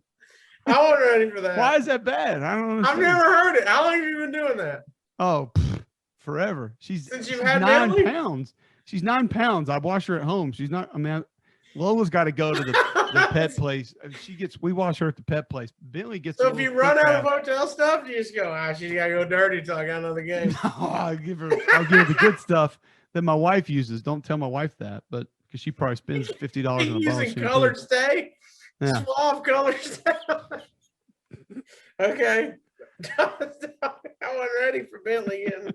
I wasn't ready for that. Why is that bad? I don't know. I've never heard it. How long have you been doing that? Oh, forever. Since you've had 9 Bentley? pounds. She's 9 pounds. I wash her at home. She's not. I mean, Lola's got to go to the pet place. We wash her at the pet place. Bentley gets. So if you run out of hotel stuff, you just go, she's got to go dirty till I got another game. No, I'll give her the good stuff that my wife uses. Don't tell my wife that, but because she probably spends $50 on a bottle of Using shampoo. colored stay? Yeah. Suave colored stay. Okay. I wasn't ready for Bentley in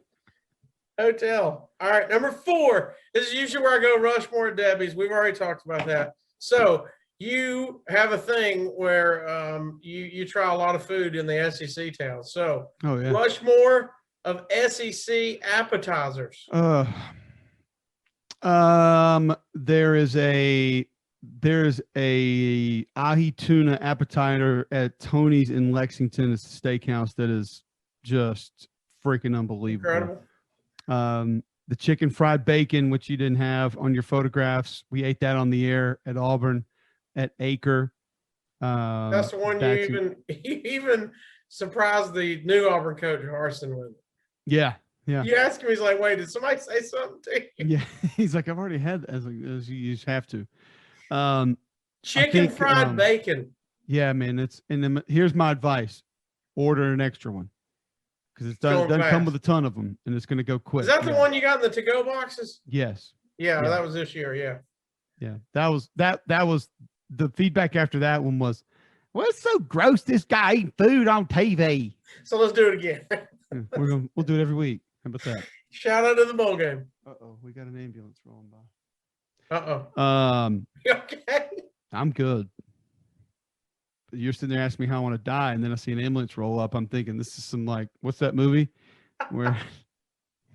hotel. All right, number 4. This is usually where I go Rushmore at Debbie's. We've already talked about that. So you have a thing where you try a lot of food in the SEC towns. So Rushmore of SEC appetizers. There's a ahi tuna appetizer at Tony's in Lexington. It's a steakhouse that is just freaking unbelievable. Incredible. The chicken fried bacon, which you didn't have on your photographs. We ate that on the air at Auburn at Acre. That's the one you even surprised the new Auburn coach Harsin with. Yeah. Yeah. You ask him, he's like, "Wait, did somebody say something to you?" Yeah. He's like, "I've already had that." As you just have to. Chicken fried bacon. Yeah, man. Here's my advice: order an extra one because it doesn't come with a ton of them, and it's going to go quick. Is that the one you got in the to-go boxes? Yes. Yeah, that was this year. Yeah. Yeah, that was the feedback after that one was, "Well, it's so gross. This guy eating food on TV." So let's do it again. We'll do it every week. How about that? Shout out to the bowl game. We got an ambulance rolling by. You okay? I'm good. You're sitting there asking me how I want to die, and then I see an ambulance roll up. I'm thinking this is some what's that movie where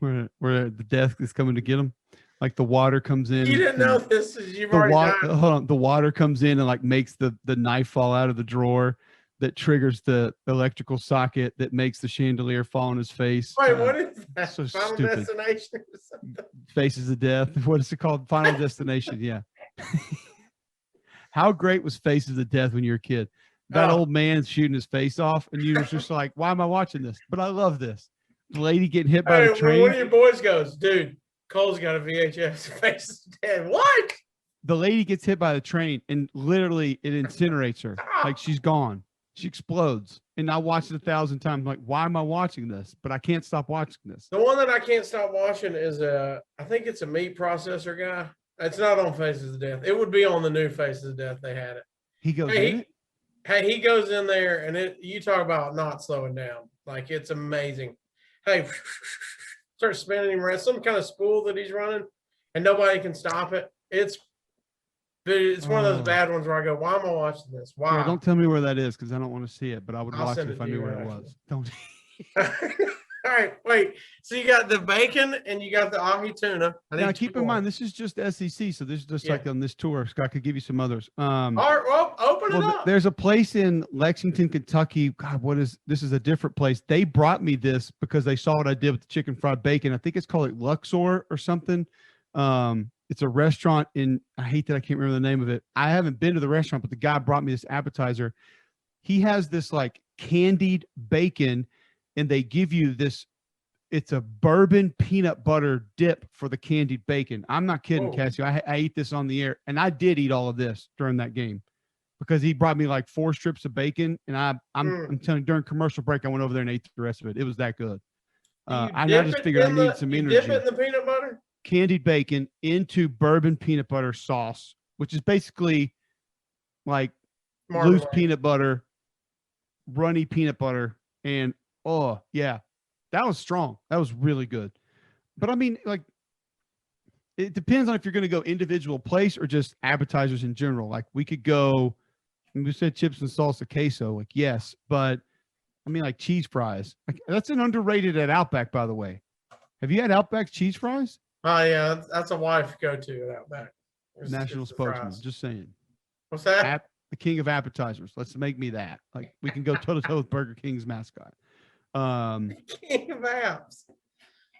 the death is coming to get them? Like the water comes in. You didn't know this. You've already died. Hold on. The water comes in and makes the knife fall out of the drawer. That triggers the electrical socket that makes the chandelier fall on his face. Wait, what is that? So Final stupid. Destination or something? Faces of Death. What is it called? Final Destination. Yeah. How great was Faces of Death when you were a kid? That old man shooting his face off, and you were just like, "Why am I watching this?" But I love this. The lady getting hit by the train. One of your boys goes, "Dude, Cole's got a VHS. Faces of Death." What? The lady gets hit by the train, and literally it incinerates her. Like she's gone. She explodes. And I watched it 1,000 times. I'm like, why am I watching this? But I can't stop watching this. The one that I can't stop watching is I think it's a meat processor guy. It's not on Faces of Death. It would be on the new Faces of Death. They had it. He goes in it? Hey, he goes in there and you talk about not slowing down. Like it's amazing. Hey, start spinning him around. Some kind of spool that he's running and nobody can stop it. It's one of those bad ones where I go, why am I watching this? Why? Yeah, don't tell me where that is because I don't want to see it, but I would watch it if I knew where it actually. was. Don't. All right, wait. So you got the bacon and you got the ahi tuna. Now, keep in mind, this is just SEC, so this is just like on this tour. Scott could give you some others. All right, well, open it up. There's a place in Lexington, Kentucky. God, this is a different place. They brought me this because they saw what I did with the chicken fried bacon. I think it's called Luxor or something. It's a restaurant I hate that I can't remember the name of it. I haven't been to the restaurant, but the guy brought me this appetizer. He has this like candied bacon, and they give you this. It's a bourbon peanut butter dip for the candied bacon. I'm not kidding, Cassie. I ate this on the air, and I did eat all of this during that game because he brought me like 4 strips of bacon, and I'm telling you, during commercial break, I went over there and ate the rest of it. It was that good. I just figured I needed some energy. Dip it in the peanut butter? Candied bacon into bourbon peanut butter sauce, which is basically like loose peanut butter, runny peanut butter, and oh yeah, that was strong. That was really good. But I mean, like, it depends on if you're going to go individual place or just appetizers in general. Like, we could go, we said chips and salsa queso, like, yes, but I mean, like cheese fries. Like, that's an underrated at Outback, by the way. Have you had Outback's cheese fries? Oh yeah, that's a wife go-to at Outback. National spokesman. Just saying. What's that? The king of appetizers. Let's make me that. Like, we can go toe to toe with Burger King's mascot. King of apps.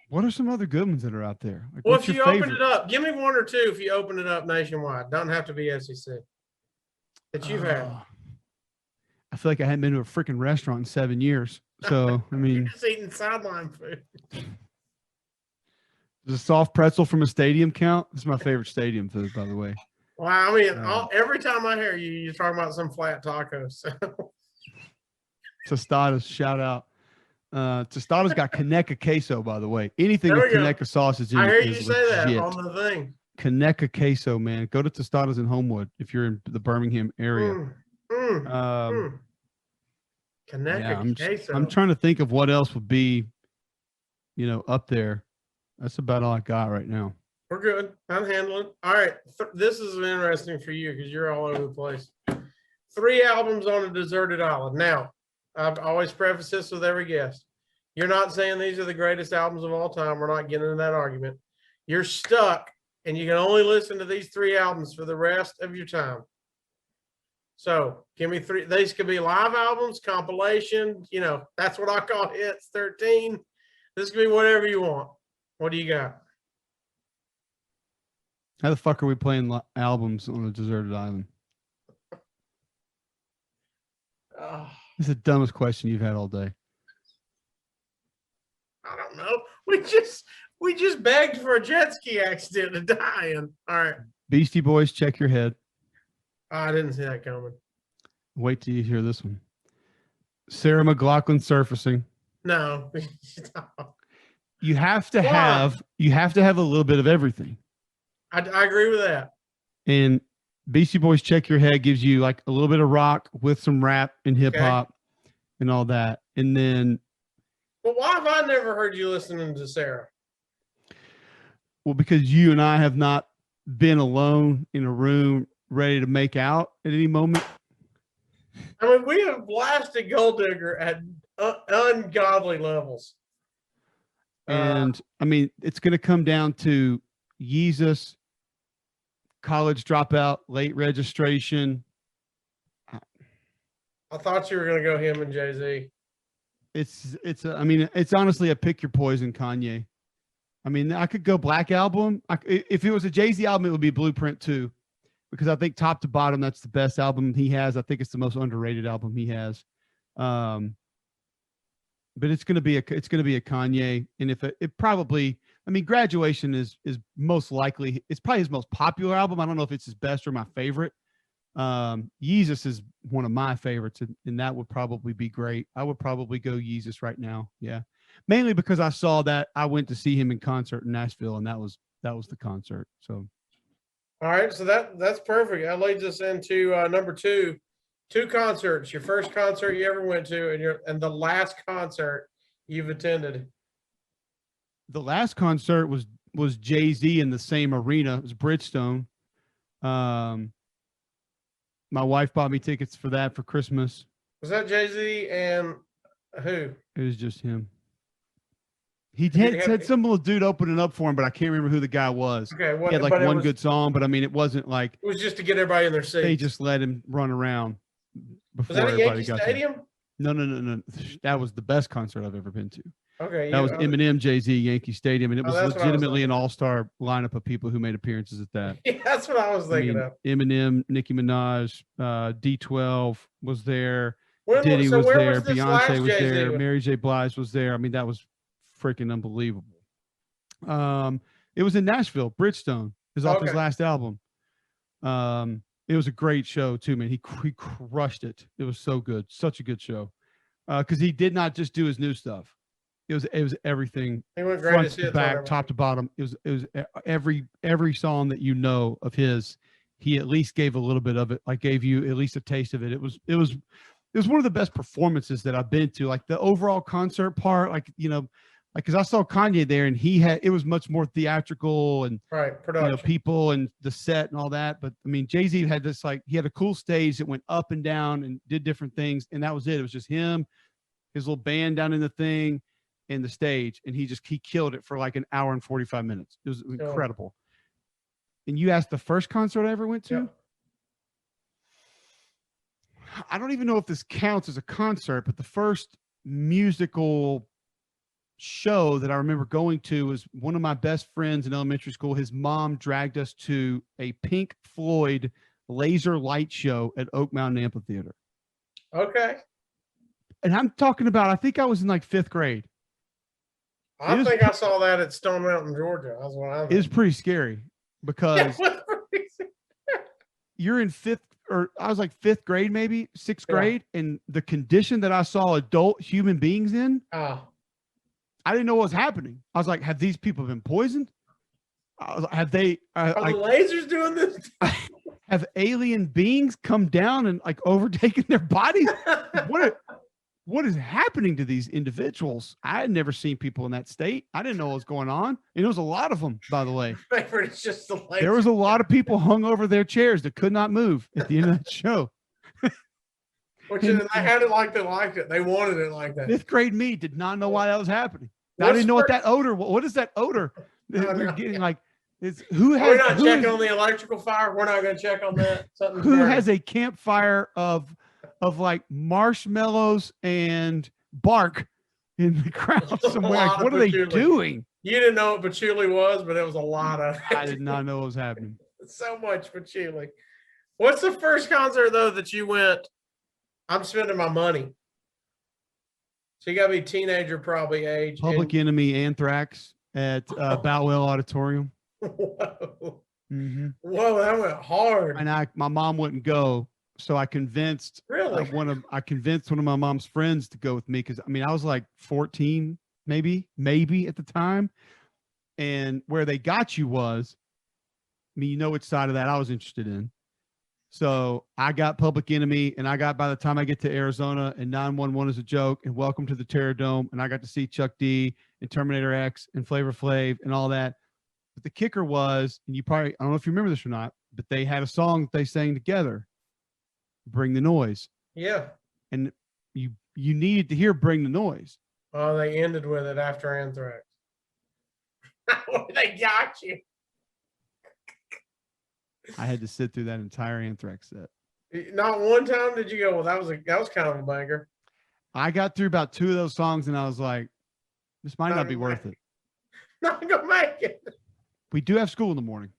What are some other good ones that are out there? Like, well, if you open it up, give me 1 or 2 if you open it up nationwide. Don't have to be SEC. That you've had. I feel like I hadn't been to a freaking restaurant in 7 years. So, I mean. You're just eating sideline food. Does a soft pretzel from a stadium count? This is my favorite stadium food, by the way. Well, I mean, every time I hear you, you're talking about some flat tacos. Tostadas, shout out. Tostadas got Coneca queso, by the way. Anything with Coneca sauce is in. I heard you say that on the thing. Coneca queso, man. Go to Tostadas in Homewood if you're in the Birmingham area. Coneca queso. I'm trying to think of what else would be, up there. That's about all I got right now. We're good. I'm handling. All right. This is interesting for you because you're all over the place. 3 albums on a deserted island. Now, I've always prefaced this with every guest. You're not saying these are the greatest albums of all time. We're not getting into that argument. You're stuck, and you can only listen to these 3 albums for the rest of your time. So give me 3. These could be live albums, compilation. That's what I call hits 13. This could be whatever you want. What do you got? How the fuck are we playing albums on a deserted island? It's the dumbest question you've had all day. I don't know. We just begged for a jet ski accident to die in. All right. Beastie Boys, Check Your Head. I didn't see that coming. Wait till you hear this one. Sarah McLachlan, Surfacing. No. You have to have a little bit of everything. I agree with that. And Beastie Boys, Check Your Head gives you like a little bit of rock with some rap and hip hop and all that. And then. But why have I never heard you listening to Sarah? Well, because you and I have not been alone in a room ready to make out at any moment. I mean, we have blasted Gold Digger at ungodly levels. And I mean, it's going to come down to Yeezus, College Dropout, Late Registration. I thought you were going to go him and Jay-Z. It's honestly a pick your poison, Kanye. I mean, I could go Black Album. If it was a Jay-Z album, it would be Blueprint 2, because I think top to bottom, that's the best album he has. I think it's the most underrated album he has. But it's going to be a Kanye. And if it probably, I mean, Graduation is most likely, it's probably his most popular album. I don't know if it's his best or my favorite. Yeezus is one of my favorites, and that would probably be great. I would probably go Yeezus right now. Yeah. Mainly because I saw that I went to see him in concert in Nashville, and that was the concert. So. All right. So that's perfect. That leads us into number 2. 2 concerts. Your first concert you ever went to, and the last concert you've attended. The last concert was Jay-Z in the same arena. It was Bridgestone. My wife bought me tickets for that for Christmas. Was that Jay-Z and who? It was just him. He Did had have- said some little dude opening up for him, but I can't remember who the guy was. Okay, He had like but one good song, but I mean, it wasn't like It was just to get everybody in their seats. they just let him run around before was that at everybody Yankee got there. Stadium? No. That was the best concert I've ever been to. Okay, That was Eminem, Jay-Z, Yankee Stadium, and it was that's what I was legitimately an thinking. all-star lineup of people who made appearances at that. Yeah, that's what I was I thinking mean, of. Eminem, Nicki Minaj, D12 was there, When, Diddy so was where there, was this Beyonce last was Jay-Z there, one? Mary J. Blige was there. I mean, that was freaking unbelievable. It was in Nashville, Bridgestone. It was off his Okay. last album. It was a great show too, man. He crushed it. It was so good, such a good show. Because he did not just do his new stuff. It was everything, He went front greatest to hits on back, everything. top to bottom. It was every song that you know of his. He at least gave a little bit of it. Like gave you at least a taste of it. It was one of the best performances that I've been to. Like the overall concert part, like because I saw Kanye there and it was much more theatrical and Right, production. people and the set and all that. But I mean, Jay-Z had this he had a cool stage that went up and down and did different things, and that was it. It was just him, his little band down in the thing, and the stage, and he killed it for like an hour and 45 minutes. It was incredible. And you asked the first concert I ever went to? Yeah. I don't even know if this counts as a concert, but the first musical show that I remember going to was one of my best friends in elementary school. His mom dragged us to a Pink Floyd laser light show at Oak Mountain Amphitheater. Okay. And I'm talking about, I think I was in like 5th grade. I think I saw that at Stone Mountain, Georgia. That's what I It was pretty scary because you're in 5th, or I was like 5th grade, maybe 6th grade. And the condition that I saw adult human beings in, I didn't know what was happening. I was like, have these people been poisoned? Have they, are the lasers doing this? have alien beings come down and like overtaken their bodies? What is happening to these individuals? I had never seen people in that state. I didn't know what was going on. And there was a lot of them, by the way. It's just the There was a lot of people hung over their chairs that could not move at the end of that show. Which is, they had it like they liked it. They wanted it like that. 5th grade me did not know why that was happening. I What's didn't know what that odor. What is that odor? We're getting like, we're not checking on the electrical fire. We're not going to check on that. Who has a campfire of like marshmallows and bark in the crowd somewhere? Like, what are they doing? You didn't know what patchouli was, but it was a lot of it. I did not know what was happening. So much patchouli. What's the first concert though that you went? I'm spending my money. So you got to be teenager, probably age. Public Enemy, Anthrax at Boutwell Auditorium. Whoa. Mm-hmm. Whoa, that went hard. And my mom wouldn't go, so I convinced I convinced one of my mom's friends to go with me because I mean I was like 14, maybe at the time, and where they got you was, I mean, you know which side of that I was interested in. So I got Public Enemy, and I got, by the time I get to Arizona, and 911 is a joke, and Welcome to the Terror Dome, and I got to see Chuck D and Terminator X and Flavor Flav and all that. But the kicker was, and I don't know if you remember this or not, but they had a song that they sang together, Bring the Noise. Yeah. And you needed to hear Bring the Noise. Oh, they ended with it after Anthrax. They got you. I had to sit through that entire Anthrax set. Not one time did you go, well, that was kind of a banger. I got through about 2 of those songs and I was like, this might not be worth it. Not gonna make it. We do have school in the morning.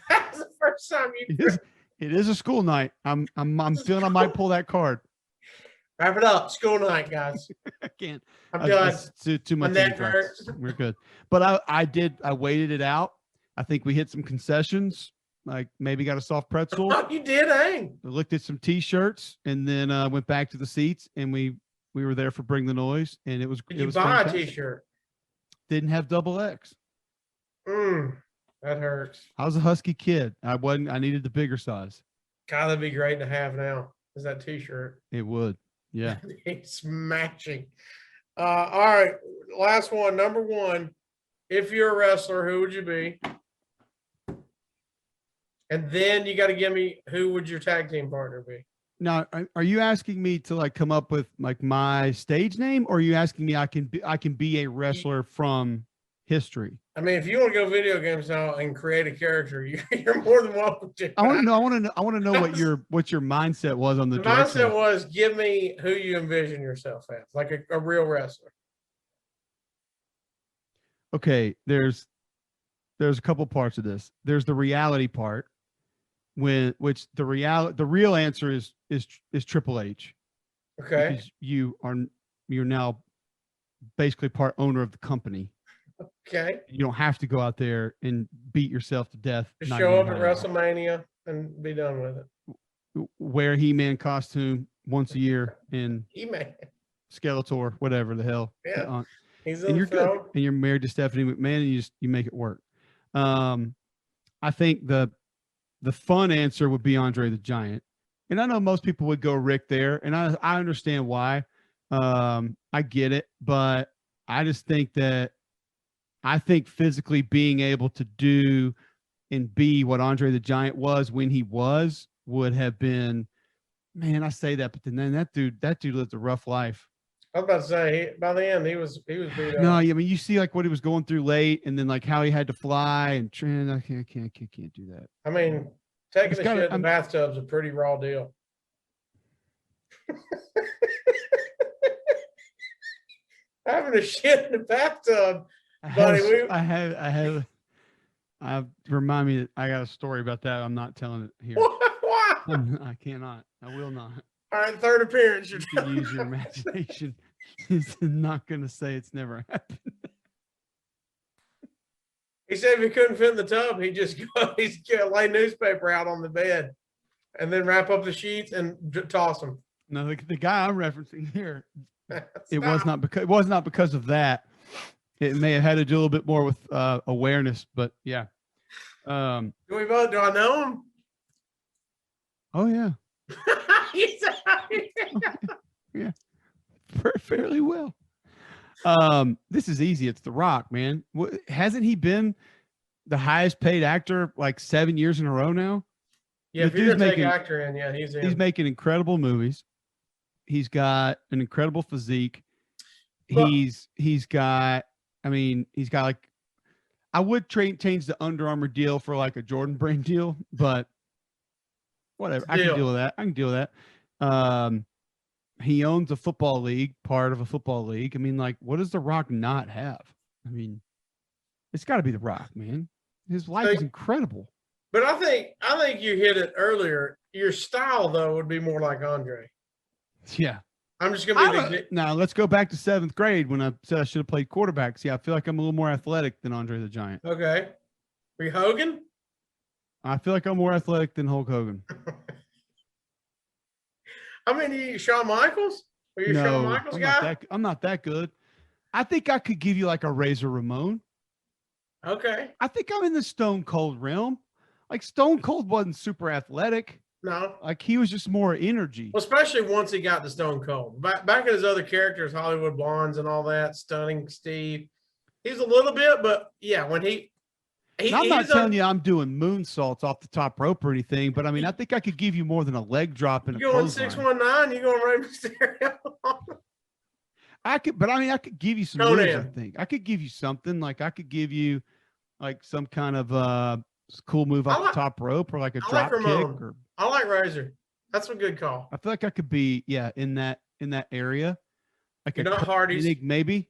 That's the first time It is a school night. I'm feeling I might pull that card. Wrap it up. School night, guys. I can't. I'm done. Too much. My neck hurts. We're good. But I waited it out. I think we hit some concessions. Like maybe got a soft pretzel. Oh, you did, hang. I looked at some T-shirts and then went back to the seats and we were there for Bring the Noise and it was. Did it you was buy fantastic. a T-shirt? Didn't have XX. That hurts. I was a husky kid. I needed the bigger size. God, that'd be great to have now. Is that T-shirt? It would. Yeah. It's matching. All right. Last one. Number 1. If you're a wrestler, who would you be? And then you got to give me, who would your tag team partner be? Now, are you asking me to like come up with like my stage name, or are you asking me I can be a wrestler from history? I mean, if you want to go video games now and create a character, you're more than welcome to. I want to know. I want to know what your mindset was on the The direction. mindset was give me who you envision yourself as, like a real wrestler. Okay, there's a couple parts of this. There's the reality part, which the real answer is Triple H. Okay. Because you're now basically part owner of the company. Okay. You don't have to go out there and beat yourself to death. Just show up at WrestleMania and be done with it. Wear He-Man costume once a year and He-Man. Skeletor, whatever the hell. Yeah. He's and you're good. And you're married to Stephanie McMahon, and you make it work. I think the fun answer would be Andre the Giant. And I know most people would go Rick there, and I understand why. I get it, but I just think physically being able to do and be what Andre the Giant was when he would have been, man, I say that, but then that dude lived a rough life. I was about to say, by the end, he was beat up. No, I mean, you see like what he was going through late, and then like how he had to fly and train. I can't do that. I mean, taking a shit in the bathtub's a pretty raw deal. Having a shit in the bathtub, buddy. Remind me that I got a story about that. I'm not telling it here. Why? I cannot. I will not. All right, third appearance. You can use your imagination. He's not going to say it's never happened. He said if he couldn't fit in the tub, he'd lay newspaper out on the bed and then wrap up the sheets and toss them. No, the guy I'm referencing here, it was not because of that. It may have had to do a little bit more with awareness, but yeah. Do we both? Do I know him? Oh yeah. Yeah, fairly well. This is easy. It's The Rock, man. Hasn't he been the highest paid actor like 7 years in a row now? Yeah, if you're gonna take actor in, yeah, he's in. He's making incredible movies. He's got an incredible physique. He's got like, I would change the Under Armour deal for like a Jordan Brand deal, but whatever. I can deal with that. He owns a football league, part of a football league. I mean, like, what does The Rock not have? I mean, it's got to be The Rock, man. His life is incredible. But I think you hit it earlier. Your style, though, would be more like Andre. Yeah. I'm just gonna be now. Let's go back to 7th grade when I said I should have played quarterback. See, I feel like I'm a little more athletic than Andre the Giant. Okay. Are you Hogan? I feel like I'm more athletic than Hulk Hogan. I mean, you Shawn Michaels? Are you Shawn Michaels guy? I'm not that good. I think I could give you like a Razor Ramon. Okay. I think I'm in the Stone Cold realm. Like Stone Cold wasn't super athletic. No. Like he was just more energy. Well, especially once he got to Stone Cold. Back in his other characters, Hollywood Blondes and all that, Stunning Steve. He's a little bit, but yeah, when I'm not telling you I'm doing moonsaults off the top rope or anything, but I mean, I think I could give you more than a leg drop in a going 619, you going Rey Mysterio? I could give you some moves, I think. I could give you something. Like I could give you like some kind of cool move off the top rope or like a drop kick. Or I like Razor. That's a good call. I feel like I could be, in that area. Like You're not Hardy's. Maybe.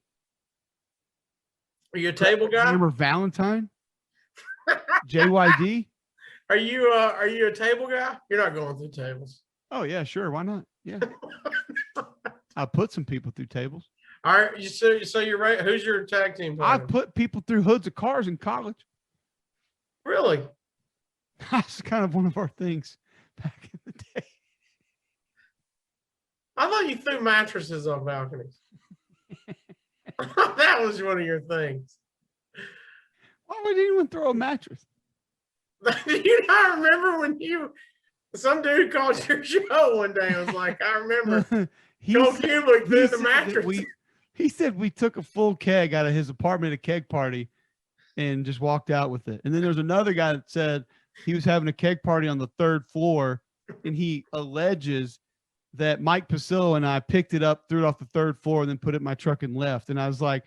Are you a table guy? Remember Valentine? JYD? Are you a table guy? You're not going through tables. Oh yeah, sure. Why not? Yeah. I put some people through tables. All right. So you're right. Who's your tag team partner? I put people through hoods of cars in college. Really? That's kind of one of our things back in the day. I thought you threw mattresses on balconies. That was one of your things. Why would anyone throw a mattress? Do you not remember when some dude called your show one day? I was like, I remember. Joe Kublik threw the mattress. He said we took a full keg out of his apartment at a keg party and just walked out with it. And then there's another guy that said he was having a keg party on the 3rd floor and he alleges that Mike Pasillo and I picked it up, threw it off the third floor, and then put it in my truck and left. And I was like,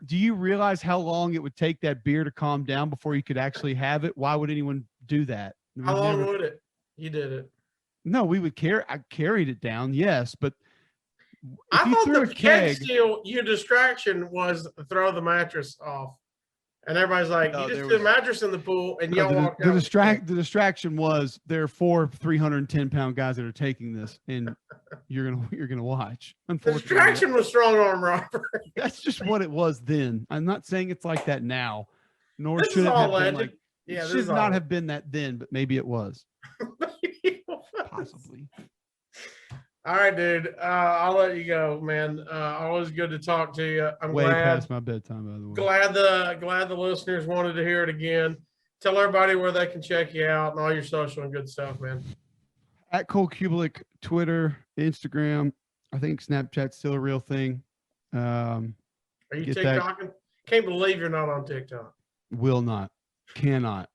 do you realize how long it would take that beer to calm down before you could actually have it? Why would anyone do that? How long would it? You did it. No, we would carry. I carried it down, yes, but I thought the keg steal, your distraction was throw the mattress off, and everybody's like, No, you just there threw the was- mattress in the pool, and No, y'all walked the out. the distraction was there are 4 310-pound guys that are taking this, and you're gonna watch. The Unfortunately, distraction was strong arm robbery. that's just what it was then. I'm not saying it's like that now, nor This should is it all have been legend. like. Yeah, It this should is all not have been that then, but maybe it was. Possibly. All right, dude. I'll let you go, man. Always good to talk to you. I'm Way glad. past my bedtime, by the way. Glad the listeners wanted to hear it again. Tell everybody where they can check you out and all your social and good stuff, man. At Cole Kubelik, Twitter, Instagram. I think Snapchat's still a real thing. Are you Get that- TikToking? Can't believe you're not on TikTok. Will not, cannot,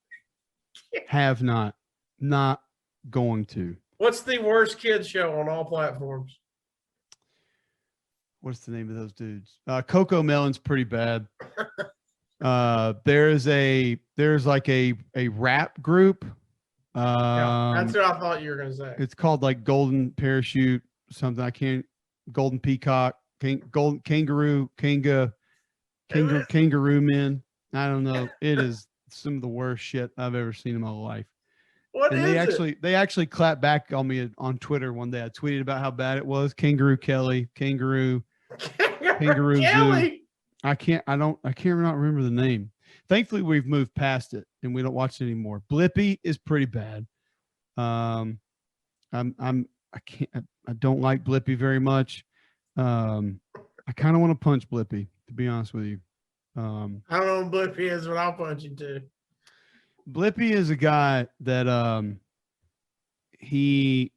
have not going to. What's the worst kids show on all platforms? What's the name of those dudes? Coco Melon's pretty bad. There's like a rap group. Yeah, that's what I thought you were gonna say. It's called like Golden Parachute, something. I can't. Golden Peacock, Golden Kangaroo, Kangaroo Men. I don't know. It is some of the worst shit I've ever seen in my life. What And is it? they actually clapped back on me on Twitter one day. I tweeted about how bad it was. Kangaroo Kelly, Kangaroo Kangaroo Kelly. I can't not remember the name. Thankfully, we've moved past it and we don't watch it anymore. Blippi is pretty bad. I don't like Blippi very much. I kind of want to punch Blippi, to be honest with you. I don't know what Blippi is, but I'll punch you too. Blippi is a guy that he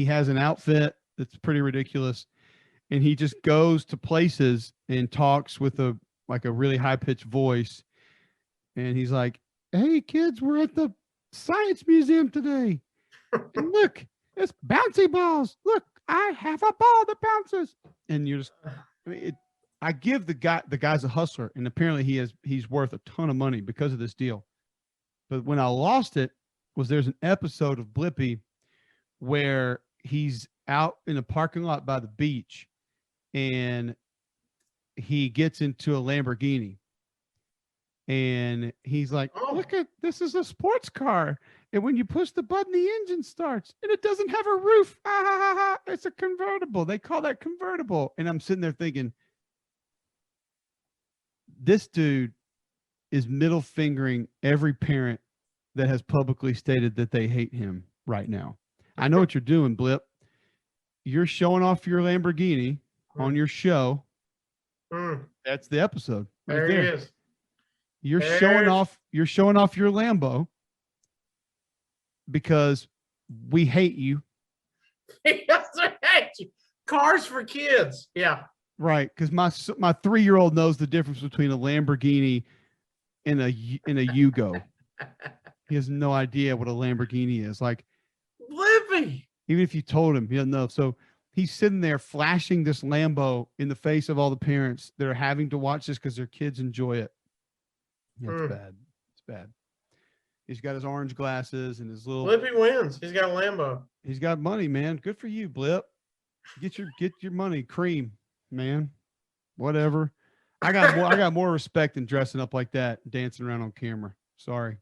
has an outfit that's pretty ridiculous, and he just goes to places and talks with a really high pitched voice, and he's like, "Hey kids, we're at the science museum today, and look, it's bouncy balls. Look, I have a ball that bounces." And you're just, I give the guy's a hustler, and apparently he's worth a ton of money because of this deal. But when I lost it was there's an episode of Blippi where he's out in a parking lot by the beach, and he gets into a Lamborghini, and he's like, Oh. "Look at this is a sports car, and when you push the button, the engine starts, and it doesn't have a roof. It's a convertible. They call that convertible." And I'm sitting there thinking, this dude is middle fingering every parent that has publicly stated that they hate him right now. I know what you're doing, Blip. You're showing off your Lamborghini on your show. Mm, That's the episode. Right there he is. You're There's- showing off your Lambo because we hate you. He doesn't hate you. Cars for kids. Yeah. Right, because my 3-year-old knows the difference between a Lamborghini and a Yugo. He has no idea what a Lamborghini is. Like, Blippi. even if you told him, he doesn't know. So he's sitting there flashing this Lambo in the face of all the parents that are having to watch this because their kids enjoy it. Yeah, it's bad. It's bad. He's got his orange glasses and his little. Blippi wins. He's got a Lambo. He's got money, man. Good for you, Blip. Get your money, cream, man. Whatever. I got more respect than dressing up like that, and dancing around on camera. Sorry.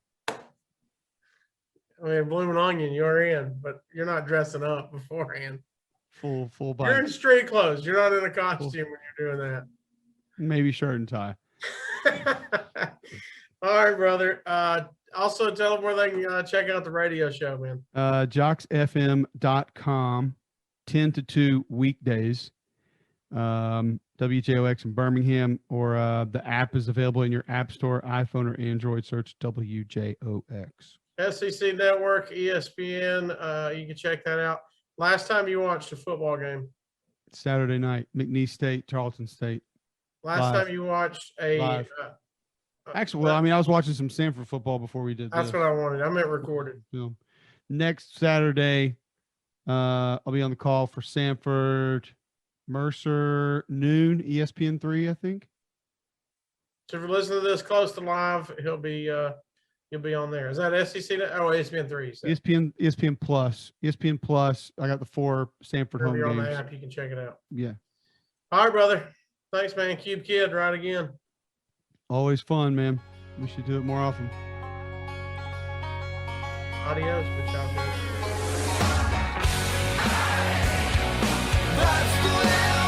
I mean, Bloomin' Onion, you're in, but you're not dressing up beforehand. Full You're body. in street clothes. You're not in a costume when you're doing Maybe shirt and tie. that. All right, brother. Also, tell them where they can check out the radio show, man. JocksFM.com, 10 to 2 weekdays. WJOX in Birmingham, or the app is available in your app store, iPhone or Android. Search WJOX. SEC Network, ESPN. You can check that out. Last time you watched a football game? Saturday night, McNeese State, Charleston State. Last Live. time you watched a Live. Actually, well, I mean, I was watching some Sanford football before we did that's this. what I wanted. I meant recorded. Film. Next Saturday, I'll be on the call for Sanford, Mercer, noon, ESPN3, I think. So if you're listening to this close to live, he'll be on there. Is that SEC? Oh, ESPN3. So ESPN Plus. I got the 4 Sanford if home you're on the games. app, you can check it out. Yeah, All right, brother. Thanks, man. Cube Kid, right again. always fun, man. We should do it more often. Adios, bitch out there. That's the way